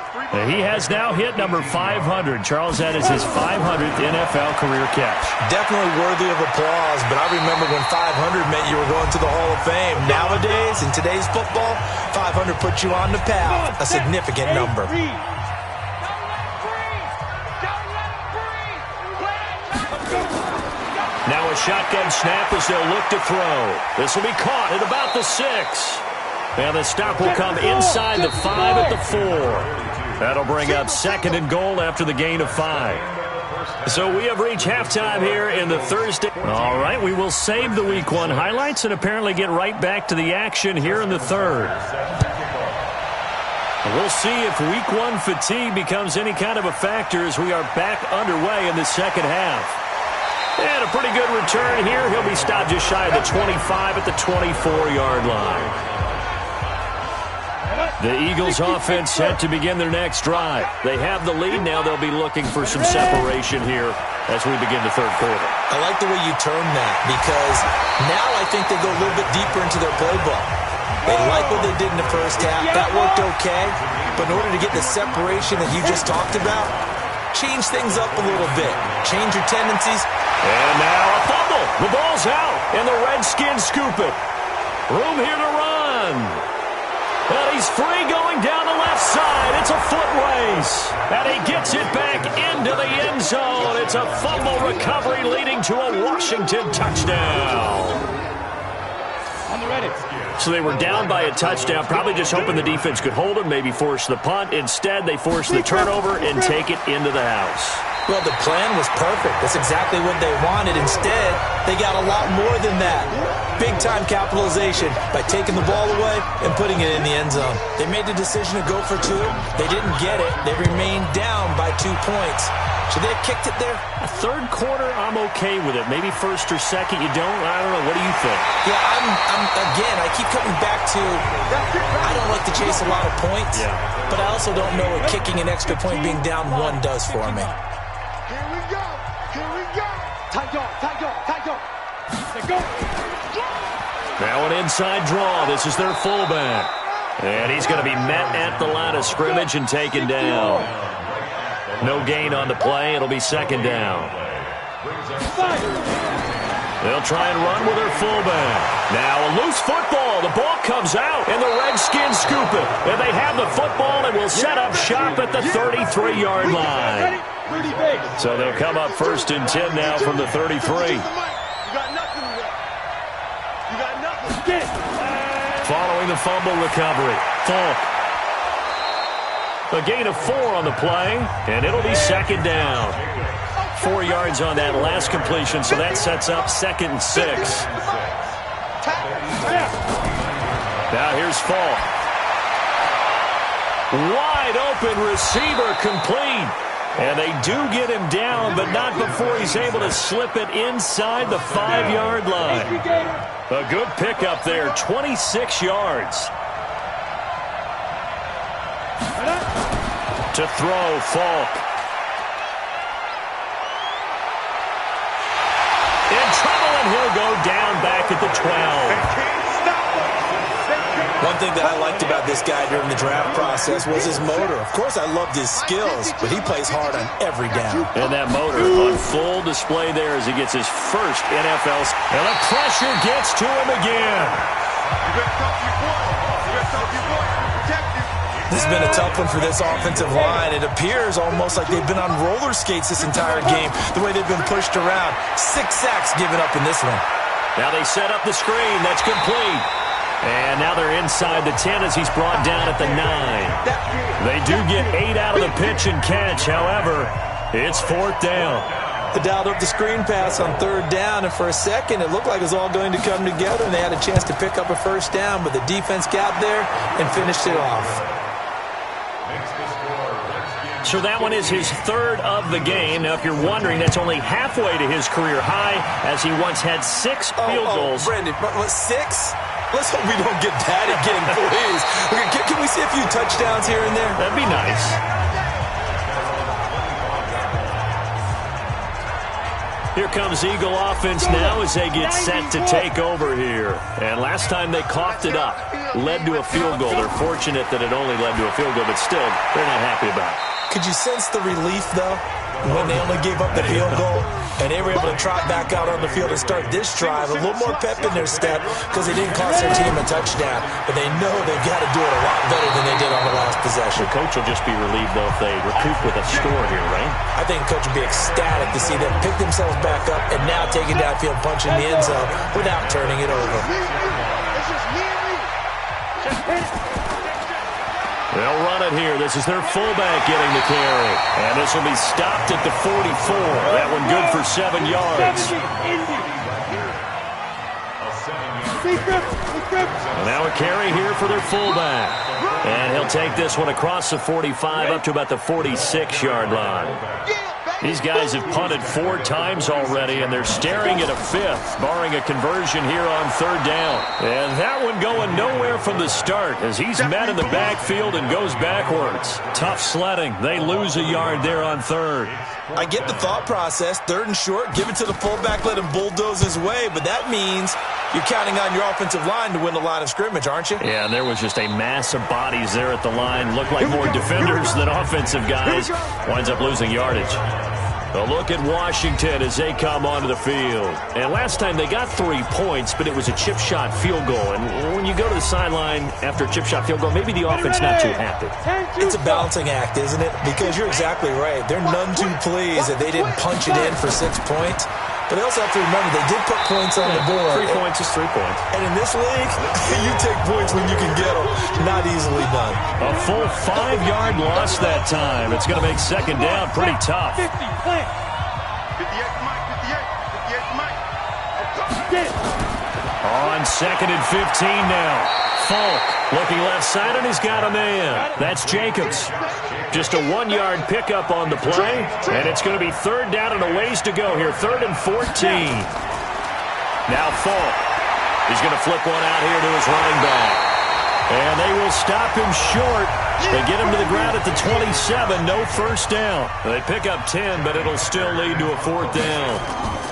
He has now hit number 500. Charles, that is his 500th NFL career catch. Definitely worthy of applause, but I remember when 500 meant you were going to the Hall of Fame. Nowadays, in today's football, 500 puts you on the path. A significant number. Now a shotgun snap as they'll look to throw. This will be caught at about the 6. And the stop will come inside the 5 at the 4. That'll bring up 2nd and goal after the gain of 5. So we have reached halftime here in the Thursday. All right, we will save the Week 1 highlights and apparently get right back to the action here in the 3rd. We'll see if Week 1 fatigue becomes any kind of a factor as we are back underway in the second half. And a pretty good return here. He'll be stopped just shy of the 25 at the 24-yard line. The Eagles offense set to begin their next drive. They have the lead. Now they'll be looking for some separation here as we begin the 3rd quarter. I like the way you term that because now I think they go a little bit deeper into their playbook. They like what they did in the first half. That worked okay. But in order to get the separation that you just talked about, change things up a little bit. Change your tendencies. And now a fumble. The ball's out, and the Redskins scoop it. Room here to run. And he's free going down the left side. It's a foot race. And he gets it back into the end zone. It's a fumble recovery leading to a Washington touchdown. On the ready. So they were down by a touchdown, probably just hoping the defense could hold them, maybe force the punt. Instead, they force the turnover and take it into the house. Well, the plan was perfect. That's exactly what they wanted. Instead, they got a lot more than that. Big-time capitalization by taking the ball away and putting it in the end zone. They made the decision to go for two. They didn't get it. They remained down by 2 points. Should they have kicked it there? A third quarter, I'm okay with it. Maybe first or second, you don't? I don't know. What do you think? Yeah, again, I keep coming back to I don't like to chase a lot of points, but I also don't know what kicking an extra point being down 1 does for me. Here we go. Here we go. Tight go. Tight go. Tight go. Let's go. Now an inside draw. This is their fullback. And he's going to be met at the line of scrimmage and taken down. No gain on the play. It'll be second down. They'll try and run with their fullback. Now a loose football. The ball comes out, and the Redskins scoop it. And they have the football and will set up shop at the 33-yard line. So they'll come up 1st and 10 now from the 33. You got nothing left. You got nothing. Get it. Following the fumble recovery. Falk. A gain of 4 on the play, and it'll be second down. 4 yards on that last completion, so that sets up 2nd and 6. Now here's Falk. Wide open receiver complete. And they do get him down, but not before he's able to slip it inside the 5-yard line. A good pickup there, 26 yards. To throw, Falk. In trouble, and he'll go down back at the 12. One thing that I liked about this guy during the draft process was his motor. Of course, I loved his skills, but he plays hard on every down. And that motor on full display there as he gets his first NFL. And the pressure gets to him again. This has been a tough one for this offensive line. It appears almost like they've been on roller skates this entire game, the way they've been pushed around. 6 sacks given up in this one. Now they set up the screen. That's complete. And now they're inside the 10 as he's brought down at the 9. They do get 8 out of the pitch and catch. However, it's 4th down. They dialed up the screen pass on 3rd down, and for a second it looked like it was all going to come together, and they had a chance to pick up a 1st down, but the defense got there and finished it off. So that one is his 3rd of the game. Now, if you're wondering, that's only halfway to his career high, as he once had 6 field goals. Brendan, what, 6? Let's hope we don't get that again, please. Okay, can we see a few touchdowns here and there? That'd be nice. Here comes Eagle offense now as they get set to take over here. And last time they coughed it up, led to a field goal. They're fortunate that it only led to a field goal, but still, they're not happy about it. Could you sense the relief, though, when they only gave up the field goal and they were able to trot back out on the field and start this drive? A little more pep in their step because they didn't cost their team a touchdown, but they know they've got to do it a lot better than they did on the last possession. The coach will just be relieved, though, if they recoup with a score here, right? I think the coach will be ecstatic to see them pick themselves back up and now take it downfield, punch in the end zone without turning it over. It's just me and me. Just hit it. They'll run it here. This is their fullback getting the carry. And this will be stopped at the 44. That one good for 7 yards. And now a carry here for their fullback. And he'll take this one across the 45 up to about the 46-yard line. These guys have punted 4 times already, and they're staring at a 5th, barring a conversion here on 3rd down. And that one going nowhere from the start as he's met in the backfield and goes backwards. Tough sledding. They lose a yard there on 3rd. I get the thought process. 3rd and short, give it to the fullback, let him bulldoze his way, but that means you're counting on your offensive line to win the line of scrimmage, aren't you? Yeah, and there was just a mass of bodies there at the line. Looked like more defenders than offensive guys. Winds up losing yardage. A look at Washington as they come onto the field. And last time they got 3 points, but it was a chip shot field goal. And when you go to the sideline after a chip shot field goal, maybe the offense not too happy. It's a balancing act, isn't it? Because you're exactly right. They're none too pleased that they didn't punch it in for 6 points. But they also have to remember they did put points on the board. 3 points is 3 points. And in this league, you take points when you can get them. Not easily done. A full 5-yard loss that time. It's going to make second down pretty tough. 50, plant. 58, Mike, 58. On second and 15 now. Falk looking left side, and he's got a man. That's Jacobs. Just a 1-yard pickup on the play, and it's going to be third down and a ways to go here. 3rd and 14. Now Falk. He's going to flip one out here to his running back. And they will stop him short. They get him to the ground at the 27. No first down. They pick up 10, but it'll still lead to a 4th down.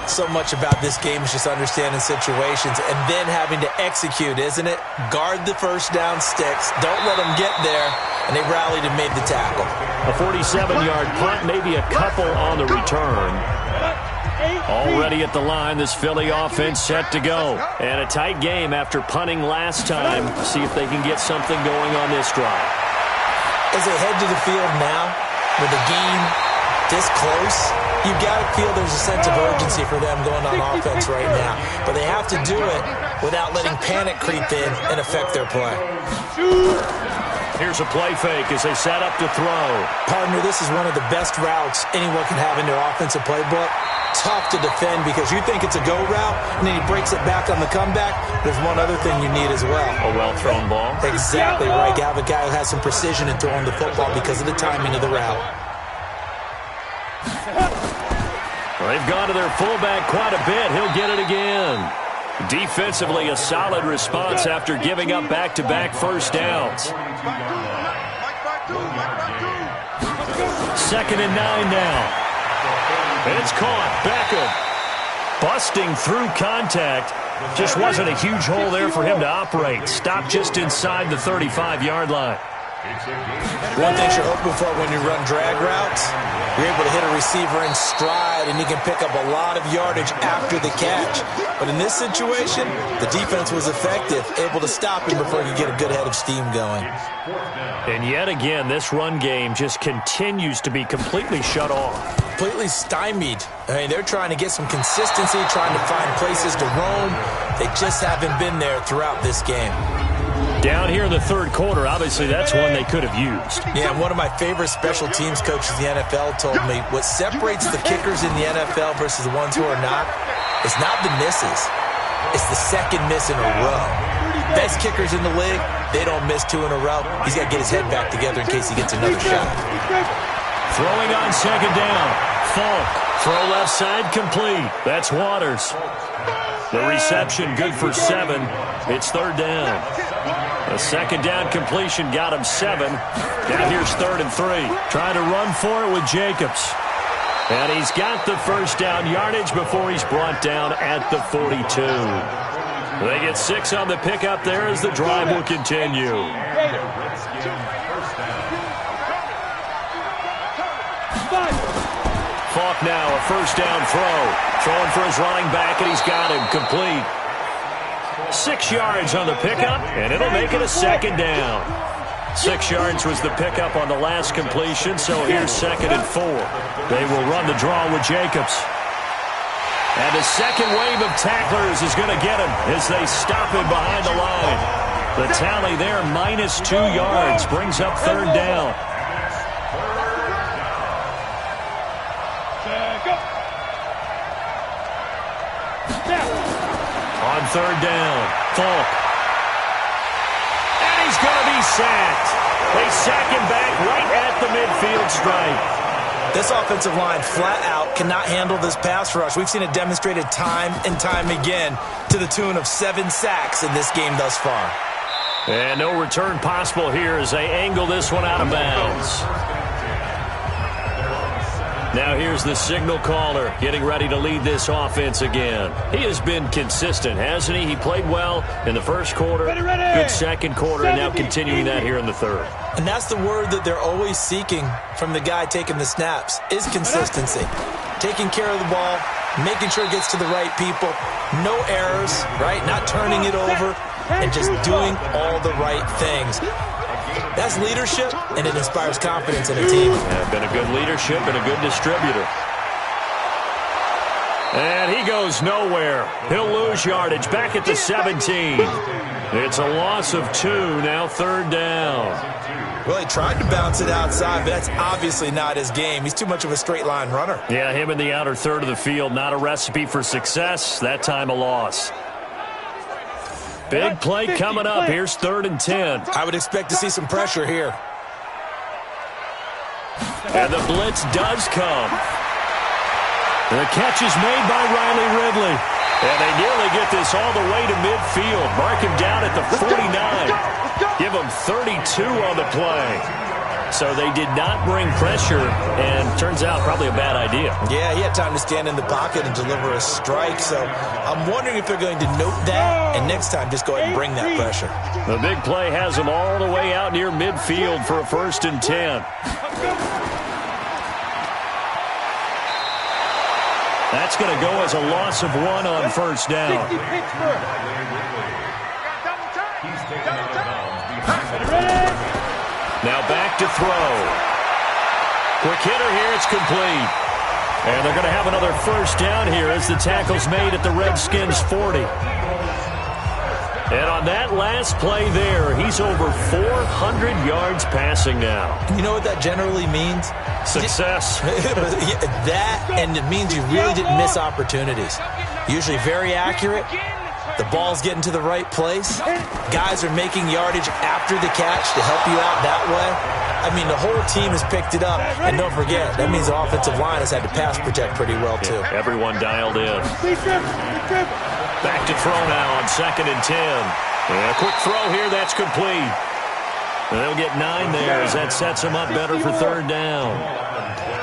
So much about this game is just understanding situations and then having to execute, isn't it? Guard the first down sticks. Don't let them get there. And they rallied and made the tackle. A 47-yard punt, maybe a couple on the return. Already at the line, this Philly offense set to go. And a tight game after punting last time. See if they can get something going on this drive. As they head to the field now, with the game this close, you've got to feel there's a sense of urgency for them going on offense right now. But they have to do it without letting panic creep in and affect their play. Here's a play fake as they set up to throw. Partner, this is one of the best routes anyone can have in their offensive playbook. Tough to defend because you think it's a go route, and then he breaks it back on the comeback. There's one other thing you need as well. A well-thrown ball. Exactly right. You have a guy who has some precision in throwing the football because of the timing of the route. Well, they've gone to their fullback quite a bit. He'll get it again. Defensively, a solid response after giving up back-to-back first downs. 2nd and 9 now. It's caught. Beckham busting through contact. Just wasn't a huge hole there for him to operate. Stopped just inside the 35-yard line. One thing you're hoping for when you run drag routes, you're able to hit a receiver in stride, and you can pick up a lot of yardage after the catch. But in this situation, the defense was effective, able to stop him before you get a good head of steam going. And yet again, this run game just continues to be completely shut off. Completely stymied. I mean, they're trying to get some consistency, trying to find places to roam. They just haven't been there throughout this game. Down here in the third quarter, obviously that's one they could have used. Yeah, one of my favorite special teams coaches in the NFL told me what separates the kickers in the NFL versus the ones who are not is not the misses. It's the second miss in a row. Best kickers in the league, they don't miss 2 in a row. He's got to get his head back together in case he gets another shot. Throwing on second down. Falk. Throw left side complete. That's Waters. The reception good for 7. It's third down. A second down completion got him 7. Now here's 3rd and 3. Trying to run for it with Jacobs. And he's got the first down yardage before he's brought down at the 42. They get 6 on the pickup there as the drive will continue. Falk now, a first down throw. Throwing for his running back, and he's got him complete. 6 yards on the pickup, and it'll make it a second down. 6 yards was the pickup on the last completion, so here's 2nd and 4. They will run the draw with Jacobs. And the second wave of tacklers is going to get him as they stop him behind the line. The tally there, minus 2 yards, brings up third down. On third down, Falk. And he's going to be sacked. They sack him back right at the midfield stripe. This offensive line flat out cannot handle this pass rush. We've seen it demonstrated time and time again to the tune of 7 sacks in this game thus far. And no return possible here as they angle this one out of bounds. Now here's the signal caller getting ready to lead this offense again. He has been consistent, hasn't he? He played well in the first quarter, good second quarter, and now continuing that here in the third. And that's the word that they're always seeking from the guy taking the snaps, is consistency. Taking care of the ball, making sure it gets to the right people, no errors, right? Not turning it over, and just doing all the right things. That's leadership, and it inspires confidence in a team. Yeah, been a good leadership and a good distributor. And he goes nowhere. He'll lose yardage back at the 17. It's a loss of 2, now third down. Well, he tried to bounce it outside, but that's obviously not his game. He's too much of a straight line runner. Yeah, him in the outer third of the field, not a recipe for success. That time a loss. Big play coming up. Here's 3rd and 10. I would expect to see some pressure here. And the blitz does come. The catch is made by Riley Ridley. And they nearly get this all the way to midfield. Mark him down at the 49. Give him 32 on the play. So they did not bring pressure, and turns out probably a bad idea. Yeah, he had time to stand in the pocket and deliver a strike. So I'm wondering if they're going to note that, and next time just go ahead and bring that pressure. The big play has them all the way out near midfield for a 1st and 10. That's going to go as a loss of 1 on 1st down. Now back to throw. Quick hitter here, it's complete. And they're going to have another 1st down here as the tackle's made at the Redskins' 40. And on that last play there, he's over 400 yards passing now. You know what that generally means? Success. That, and it means you really didn't miss opportunities. Usually very accurate. The ball's getting to the right place. Guys are making yardage after the catch to help you out that way. I mean, the whole team has picked it up. And don't forget, that means the offensive line has had to pass protect pretty well, too. Yeah, everyone dialed in. Back to throw now on 2nd and 10. And a quick throw here, that's complete. And they'll get 9 there as that sets them up better for 3rd down.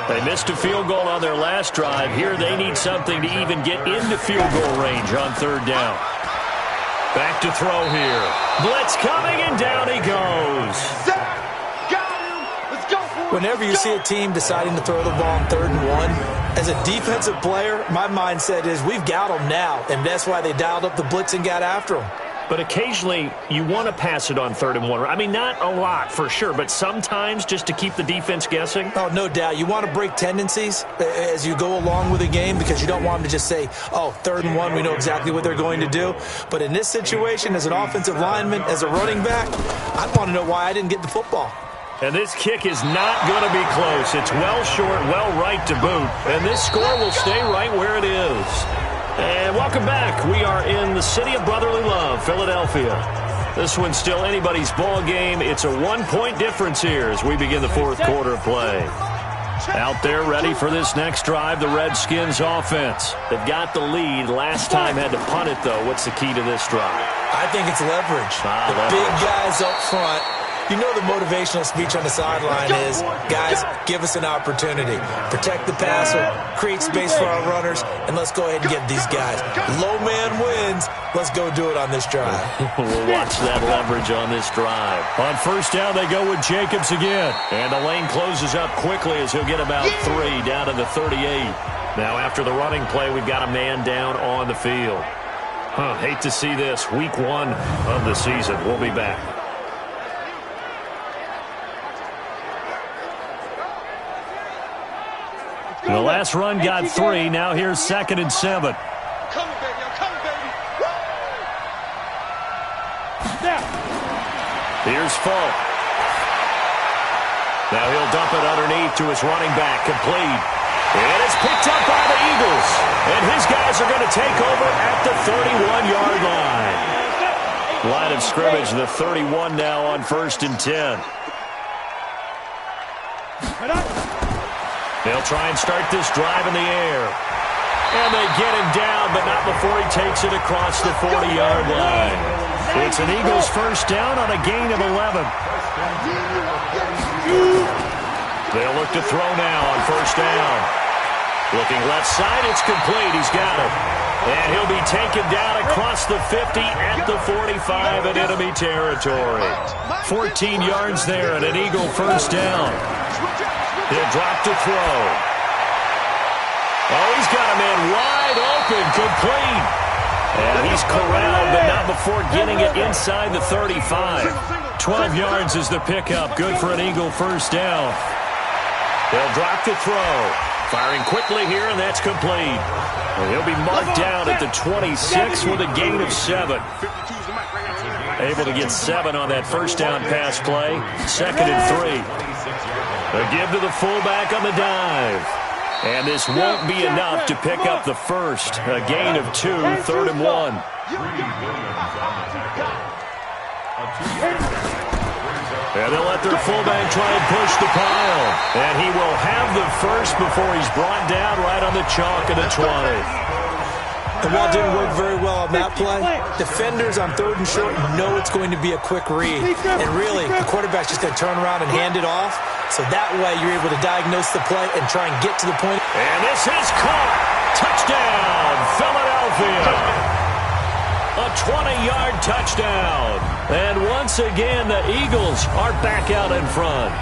They missed a field goal on their last drive. Here they need something to even get into field goal range on 3rd down. Back to throw here. Blitz coming, and down he goes. Whenever you see a team deciding to throw the ball on 3rd and 1, as a defensive player, my mindset is we've got them now, and that's why they dialed up the blitz and got after them. But occasionally, you want to pass it on 3rd and 1. I mean, not a lot for sure, but sometimes just to keep the defense guessing. Oh, no doubt. You want to break tendencies as you go along with a game because you don't want them to just say, oh, 3rd and 1, we know exactly what they're going to do. But in this situation, as an offensive lineman, as a running back, I'd want to know why I didn't get the football. And this kick is not going to be close. It's well short, well right to boot. And this score will stay right where it is. And welcome back. We are in the city of brotherly love, Philadelphia. This one's still anybody's ball game. It's a 1-point difference here as we begin the 4th quarter of play. Out there ready for this next drive, the Redskins offense. They've got the lead. Last time had to punt it, though. What's the key to this drive? I think it's leverage. The big guys up front. You know the motivational speech on the sideline is, guys, give us an opportunity. Protect the passer, create space for our runners, and let's go ahead and get these guys. Low man wins. Let's go do it on this drive. We'll watch that leverage on this drive. On 1st down, they go with Jacobs again. And the lane closes up quickly as he'll get about 3 down to the 38. Now after the running play, we've got a man down on the field. Hate to see this. Week 1 of the season. We'll be back. The last run got 3. Now here's 2nd and 7. Coming, baby. I'm coming, baby. Here's Falk. Now he'll dump it underneath to his running back. Complete. And it's picked up by the Eagles. And his guys are going to take over at the 31-yard line. Line of scrimmage, the 31 now on 1st and 10. They'll try and start this drive in the air. And they get him down, but not before he takes it across the 40-yard line. It's an Eagles 1st down on a gain of 11. They'll look to throw now on 1st down. Looking left side, it's complete. He's got it. And he'll be taken down across the 50 at the 45 in enemy territory. 14 yards there and an Eagle 1st down. He'll drop to throw. Oh, he's got a man wide open, complete. And he's corralled, but not before getting it inside the 35. 12 yards is the pickup. Good for an Eagle 1st down. They'll drop to throw. Firing quickly here, and that's complete. And he'll be marked down at the 26 with a gain of 7. Able to get 7 on that first down pass play. 2nd and 3. A give to the fullback on the dive. And this won't be enough to pick up the first. A gain of 2, 3rd and 1. And they'll let their fullback try and push the pile. And he will have the first before he's brought down right on the chalk of the 20. The ball didn't work very well on that play. Defenders on 3rd and short know it's going to be a quick read. And really, the quarterback's just going to turn around and hand it off. So that way you're able to diagnose the play and try and get to the point. And this is caught. Touchdown, Philadelphia. A 20-yard touchdown. And once again, the Eagles are back out in front.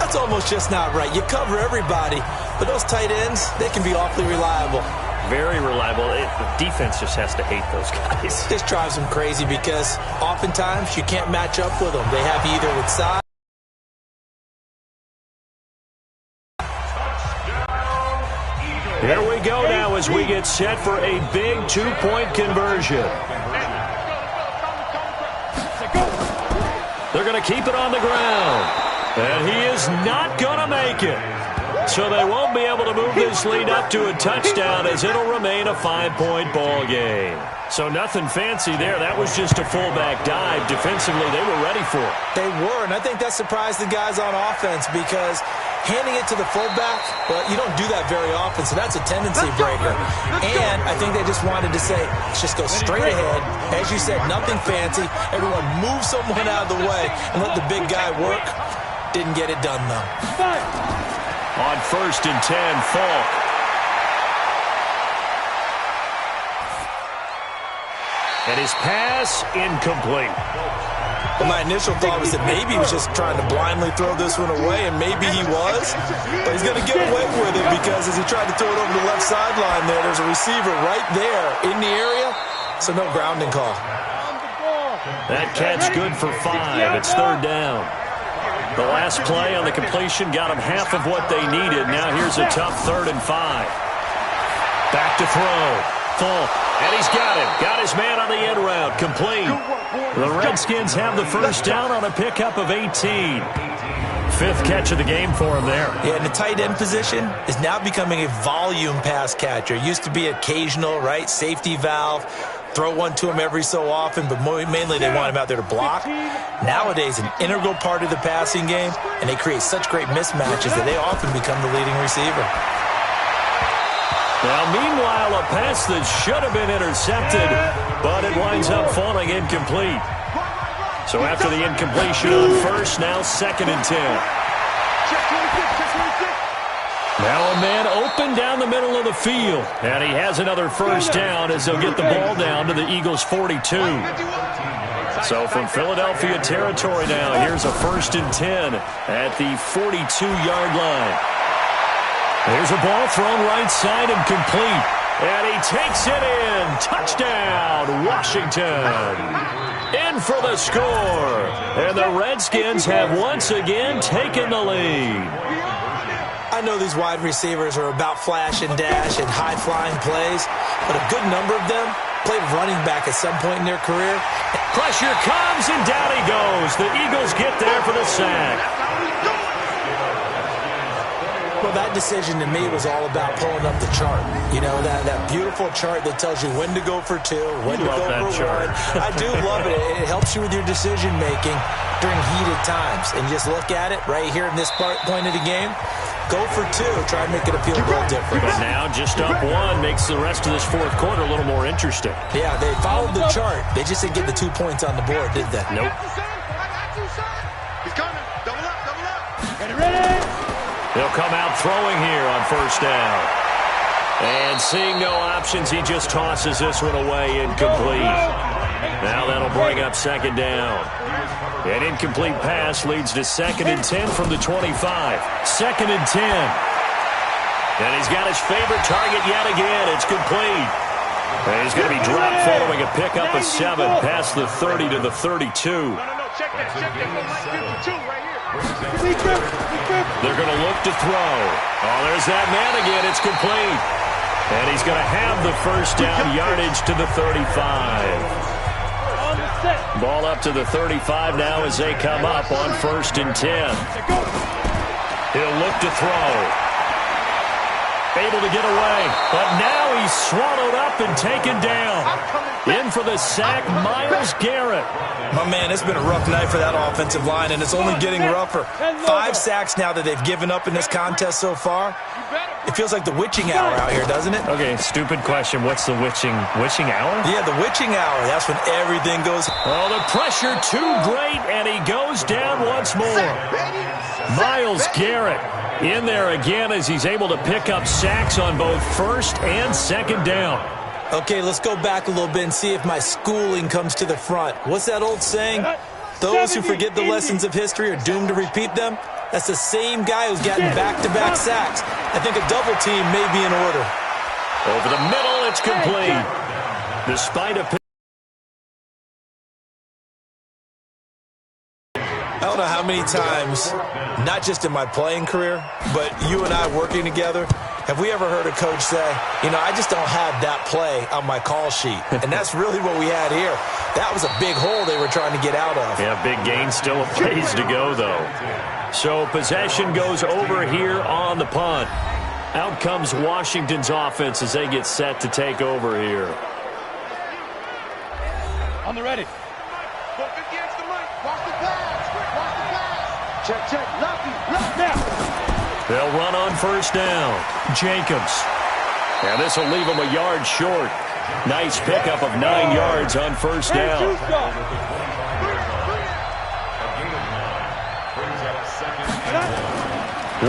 That's almost just not right. You cover everybody, but those tight ends, they can be awfully reliable. Very reliable. The defense just has to hate those guys. This drives them crazy because oftentimes you can't match up with them. They have you either with size. Here we go now as we get set for a big 2-point conversion. They're going to keep it on the ground. And he is not going to make it. So they won't be able to move this lead up to a touchdown as it'll remain a 5-point ball game. So nothing fancy there. That was just a fullback dive. Defensively, they were ready for it. They were, and I think that surprised the guys on offense because handing it to the fullback, well, you don't do that very often, so that's a tendency breaker. And I think they just wanted to say, let's just go straight ahead. As you said, nothing fancy. Everyone move someone out of the way and let the big guy work. Didn't get it done, though. On 1st and 10, Falk. And his pass incomplete. Well, my initial thought was that maybe he was just trying to blindly throw this one away, and maybe he was. But he's going to get away with it because as he tried to throw it over the left sideline there's a receiver right there in the area, so no grounding call. That catch good for 5. It's 3rd down. The last play on the completion got them half of what they needed. Now here's a tough 3rd and 5. Back to throw. Falk. And he's got him. Got his man on the end route. Complete. The Redskins have the first down on a pickup of 18. 5th catch of the game for him there. Yeah, and the tight end position is now becoming a volume pass catcher. It used to be occasional, right? Safety valve. Throw one to him every so often, but mainly they want him out there to block. Nowadays, an integral part of the passing game, and they create such great mismatches that they often become the leading receiver. Now, meanwhile, a pass that should have been intercepted, but it winds up falling incomplete. So after the incompletion on 1st, now 2nd and 10. Now a man open down the middle of the field. And he has another first down as they'll get the ball down to the Eagles' 42. So from Philadelphia territory now, here's a 1st and 10 at the 42-yard line. There's a ball thrown right side and complete. And he takes it in. Touchdown, Washington. In for the score. And the Redskins have once again taken the lead. I know these wide receivers are about flash and dash and high-flying plays, but a good number of them played running back at some point in their career. Pressure comes, and down he goes. The Eagles get there for the sack. Well, that decision to me was all about pulling up the chart. You know, that beautiful chart that tells you when to go for 2, when to go for 1. I do love it. It helps you with your decision-making during heated times. And just look at it right here in this point of the game. Go for 2. Try and make it feel a little different. But now just up 1 makes the rest of this 4th quarter a little more interesting. Yeah, they followed the chart. They just didn't get the 2 points on the board, did they? Nope. He's coming. Double up. Ready? He'll come out throwing here on 1st down. And seeing no options, he just tosses this one away incomplete. Now that'll bring up 2nd down. An incomplete pass leads to 2nd and 10 from the 25. 2nd and 10. And he's got his favorite target yet again. It's complete. And he's going to be dropped following a pickup of 7 past the 30 to the 32. No. Check that. 52 right here. They're going to look to throw. Oh, there's that man again. It's complete. And he's going to have the first down yardage to the 35. Ball up to the 35 now as they come up on 1st and 10. He'll look to throw. Able to get away, but now he's swallowed up and taken down. In for the sack, Myles Garrett. My man, it's been a rough night for that offensive line, and it's only getting rougher. 5 sacks now that they've given up in this contest so far. It feels like the witching hour out here, doesn't it? Okay, stupid question. What's the witching hour? Yeah, the witching hour. That's when everything goes. Oh, the pressure too great, and he goes down once more. Myles Garrett in there again as he's able to pick up sacks on both 1st and 2nd down. Okay, let's go back a little bit and see if my schooling comes to the front. What's that old saying? Those who forget the lessons of history are doomed to repeat them. That's the same guy who's gotten back-to-back sacks. I think a double team may be in order. Over the middle, it's complete. Despite a I don't know how many times, not just in my playing career, but you and I working together, have we ever heard a coach say, you know, I just don't have that play on my call sheet. And that's really what we had here. That was a big hole they were trying to get out of. Yeah, big gain, still a ways to go, though. So possession goes over here on the punt. Out comes Washington's offense as they get set to take over here. On the ready. Watch the pass. Watch the pass. Check. Left now. They'll run on 1st down. Jacobs. And this will leave them a yard short. Nice pickup of 9 yards on 1st down.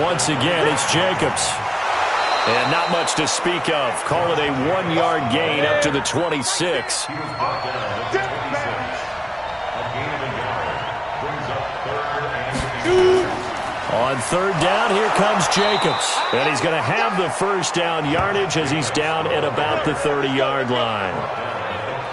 Once again, it's Jacobs. And not much to speak of. Call it a 1-yard gain up to the 26. On 3rd down, here comes Jacobs. And he's going to have the first down yardage as he's down at about the 30-yard line.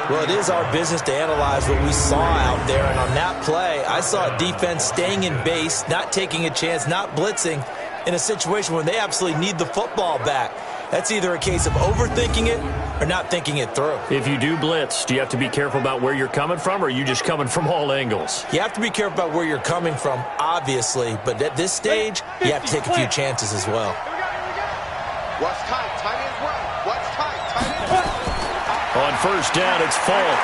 Well, it is our business to analyze what we saw out there. And on that play, I saw a defense staying in base, not taking a chance, not blitzing in a situation where they absolutely need the football back. That's either a case of overthinking it or not thinking it through. If you do blitz, do you have to be careful about where you're coming from, or are you just coming from all angles? You have to be careful about where you're coming from, obviously. But at this stage, you have to take a few chances as well. Watch tight. Tight ends right. Watch tight. Tight ends right. On 1st down, it's Falk.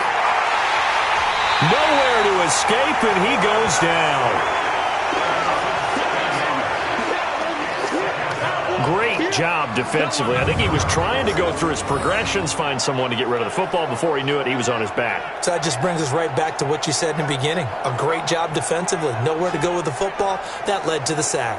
Nowhere to escape, and he goes down. Great job defensively. I think he was trying to go through his progressions, find someone to get rid of the football. Before he knew it, he was on his back. So that just brings us right back to what you said in the beginning. A great job defensively. Nowhere to go with the football. That led to the sack.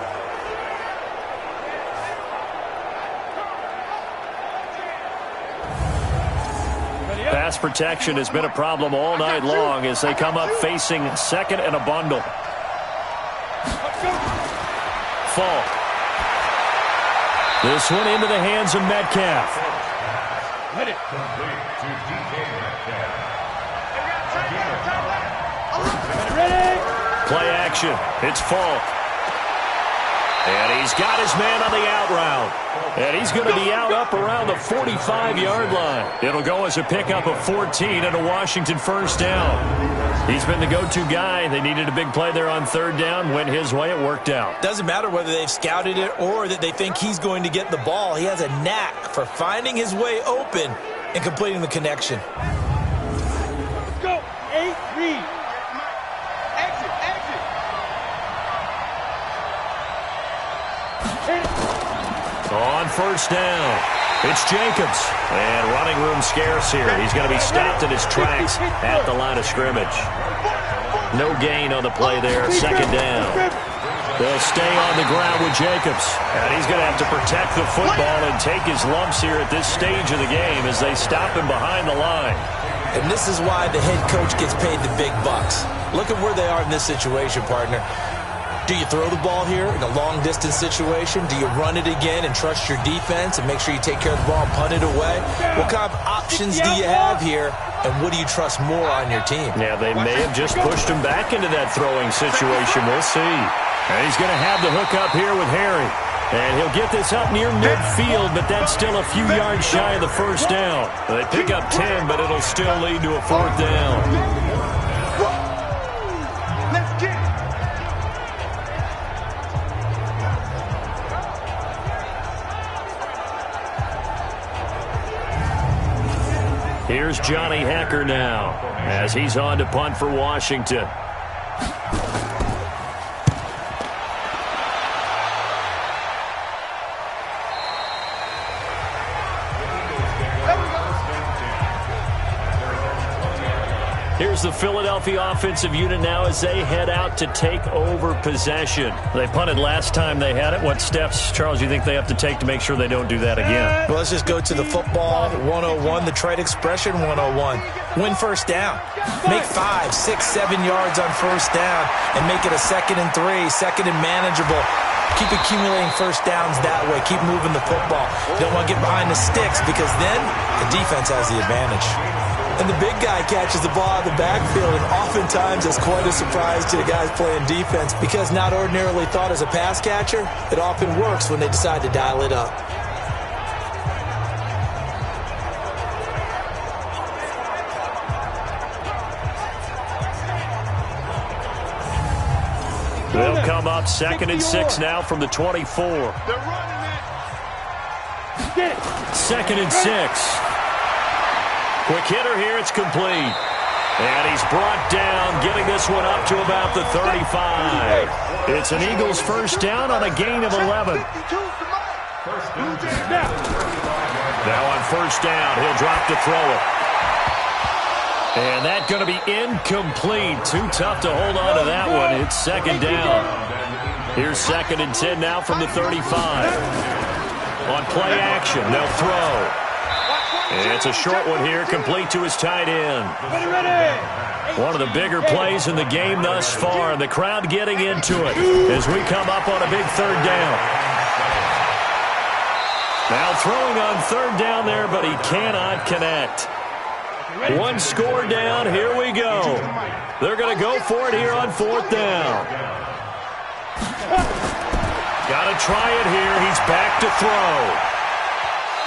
Pass protection has been a problem all night long as they come up facing 2nd and a bundle. Falk. This one into the hands of Metcalf. Play action. It's Falk. And he's got his man on the out route. And he's going to be out up around the 45-yard line. It'll go as a pickup of 14 and a Washington 1st down. He's been the go-to guy. They needed a big play there on 3rd down. Went his way. It worked out. Doesn't matter whether they've scouted it or that they think he's going to get the ball. He has a knack for finding his way open and completing the connection. Let's go. 8-3. On 1st down, it's Jacobs. And running room scarce here. He's going to be stopped in his tracks at the line of scrimmage. No gain on the play there. 2nd down. They'll stay on the ground with Jacobs. And he's going to have to protect the football and take his lumps here at this stage of the game as they stop him behind the line. And this is why the head coach gets paid the big bucks. Look at where they are in this situation, partner. Do you throw the ball here in a long-distance situation? Do you run it again and trust your defense and make sure you take care of the ball and punt it away? What kind of options do you have here, and what do you trust more on your team? Yeah, they may have just pushed him back into that throwing situation. We'll see. And he's going to have the hook up here with Harry. And he'll get this up near midfield, but that's still a few yards shy of the first down. They pick up 10, but it'll still lead to a fourth down. Let's get it. Here's Johnny Hecker now as he's on to punt for Washington. Here's the Philadelphia offensive unit now as they head out to take over possession. They punted last time they had it. What steps, Charles, you think they have to take to make sure they don't do that again? Well, let's just go to the football 101, the trade expression 101. Win first down. Make 5, 6, 7 yards on first down and make it a 2nd and 3, second and manageable. Keep accumulating first downs that way. Keep moving the football. You don't want to get behind the sticks because then the defense has the advantage. And the big guy catches the ball out of the backfield, and oftentimes it's quite a surprise to the guys playing defense because not ordinarily thought as a pass catcher, it often works when they decide to dial it up. They'll come up 2nd and 6 now from the 24. They're running it. 2nd and 6. Quick hitter here, it's complete. And he's brought down, getting this one up to about the 35. It's an Eagles first down on a gain of 11. Now on first down, he'll drop to throw it. And that's going to be incomplete. Too tough to hold on to that one. It's 2nd down. Here's 2nd and 10 now from the 35. On play action, they'll throw. And it's a short one here, complete to his tight end. One of the bigger plays in the game thus far, and the crowd getting into it as we come up on a big 3rd down. Now throwing on 3rd down there, but he cannot connect. One score down, here we go. They're going to go for it here on 4th down. Got to try it here. He's back to throw.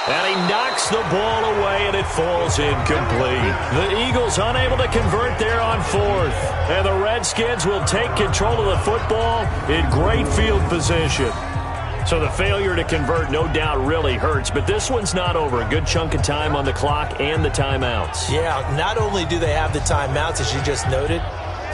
And he knocks the ball away, and it falls incomplete. The Eagles unable to convert there on 4th. And the Redskins will take control of the football in great field position. So the failure to convert, no doubt, really hurts. But this one's not over. A good chunk of time on the clock and the timeouts. Yeah, not only do they have the timeouts, as you just noted,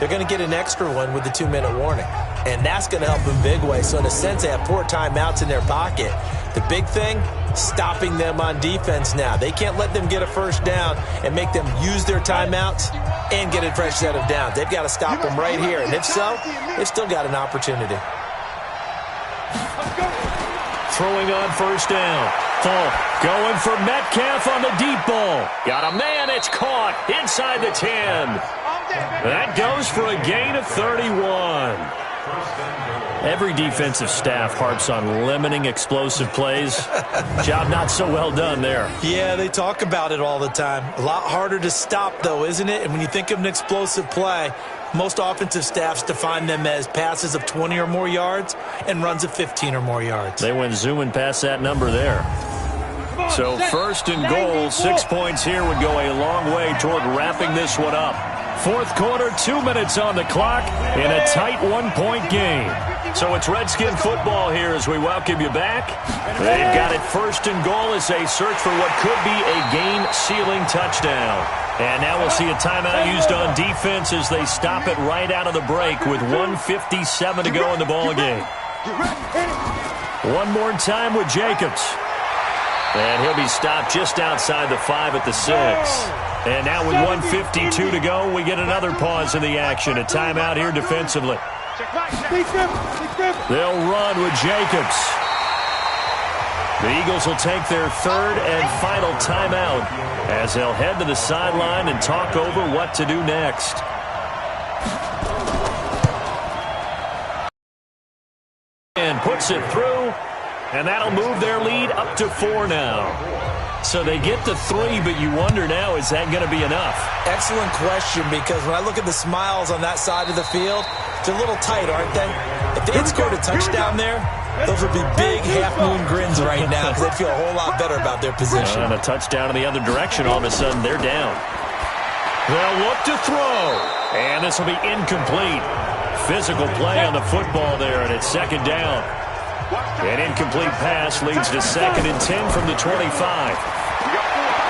they're going to get an extra one with the 2-minute warning. And that's going to help in big way. So in a sense, they have 4 timeouts in their pocket. The big thing, stopping them on defense now. They can't let them get a first down and make them use their timeouts and get a fresh set of downs. They've got to stop them right here. And if so, they've still got an opportunity. Throwing on first down. Falk going for Metcalf on the deep ball. Got a man, it's caught inside the 10. That goes for a gain of 31. Every defensive staff harps on limiting explosive plays. Job not so well done there. Yeah, they talk about it all the time. A lot harder to stop, though, isn't it? And when you think of an explosive play, most offensive staffs define them as passes of 20 or more yards and runs of 15 or more yards. They went zooming past that number there. So 1st and goal, 6 points here would go a long way toward wrapping this one up. 4th quarter, 2 minutes on the clock in a tight 1-point game. So it's Redskin football here as we welcome you back. They've got it 1st and goal as they search for what could be a game-sealing touchdown. And now we'll see a timeout used on defense as they stop it right out of the break with 1:57 to go in the ballgame. One more time with Jacobs. And he'll be stopped just outside the 5 at the 6. And now with 1:52 to go, we get another pause in the action. A timeout here defensively. They'll run with Jacobs. The Eagles will take their 3rd and final timeout as they'll head to the sideline and talk over what to do next. And puts it through, and that'll move their lead up to 4 now. So they get the 3, but you wonder now, is that going to be enough? Excellent question, because when I look at the smiles on that side of the field, they're a little tight, aren't they? If they had scored a touchdown there, those would be big half-moon grins right now because they'd feel a whole lot better about their position. And a touchdown in the other direction, all of a sudden they're down. They'll look to throw, and this will be incomplete. Physical play on the football there, and it's second down. An incomplete pass leads to 2nd and 10 from the 25.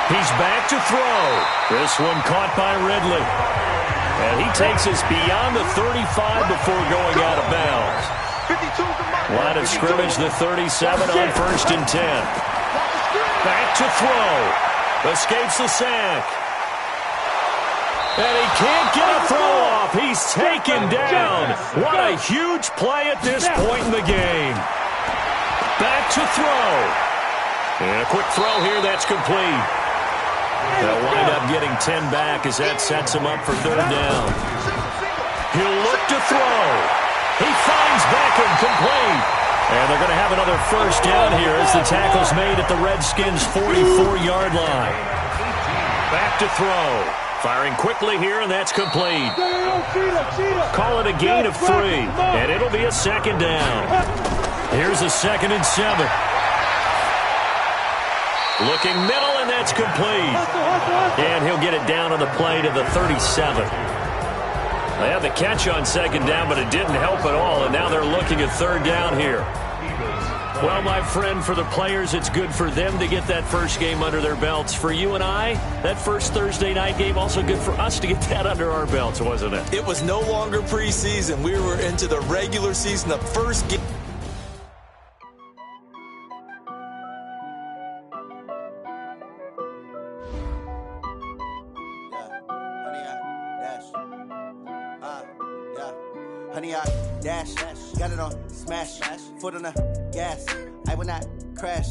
He's back to throw. This one caught by Ridley. And he takes us beyond the 35 before going out of bounds. Line of scrimmage, the 37 on 1st and 10. Back to throw. Escapes the sack. And he can't get a throw off. He's taken down. What a huge play at this point in the game. Back to throw. And a quick throw here, that's complete. They'll wind up getting 10 back as that sets him up for 3rd down. He'll look to throw. He finds Beckham, complete. And they're going to have another 1st down here as the tackle's made at the Redskins' 44-yard line. Back to throw. Firing quickly here, and that's complete. Call it a gain of 3, and it'll be a 2nd down. Here's a 2nd and 7. Looking middle, and that's complete. And he'll get it down on the play to the 37. They had the catch on 2nd down, but it didn't help at all, and now they're looking at 3rd down here. Well, my friend, for the players, it's good for them to get that first game under their belts. For you and I, that first Thursday night game, also good for us to get that under our belts, wasn't it? It was no longer preseason. We were into the regular season, the first game. Honey, I dash, got it on smash, foot on the gas, I will not crash.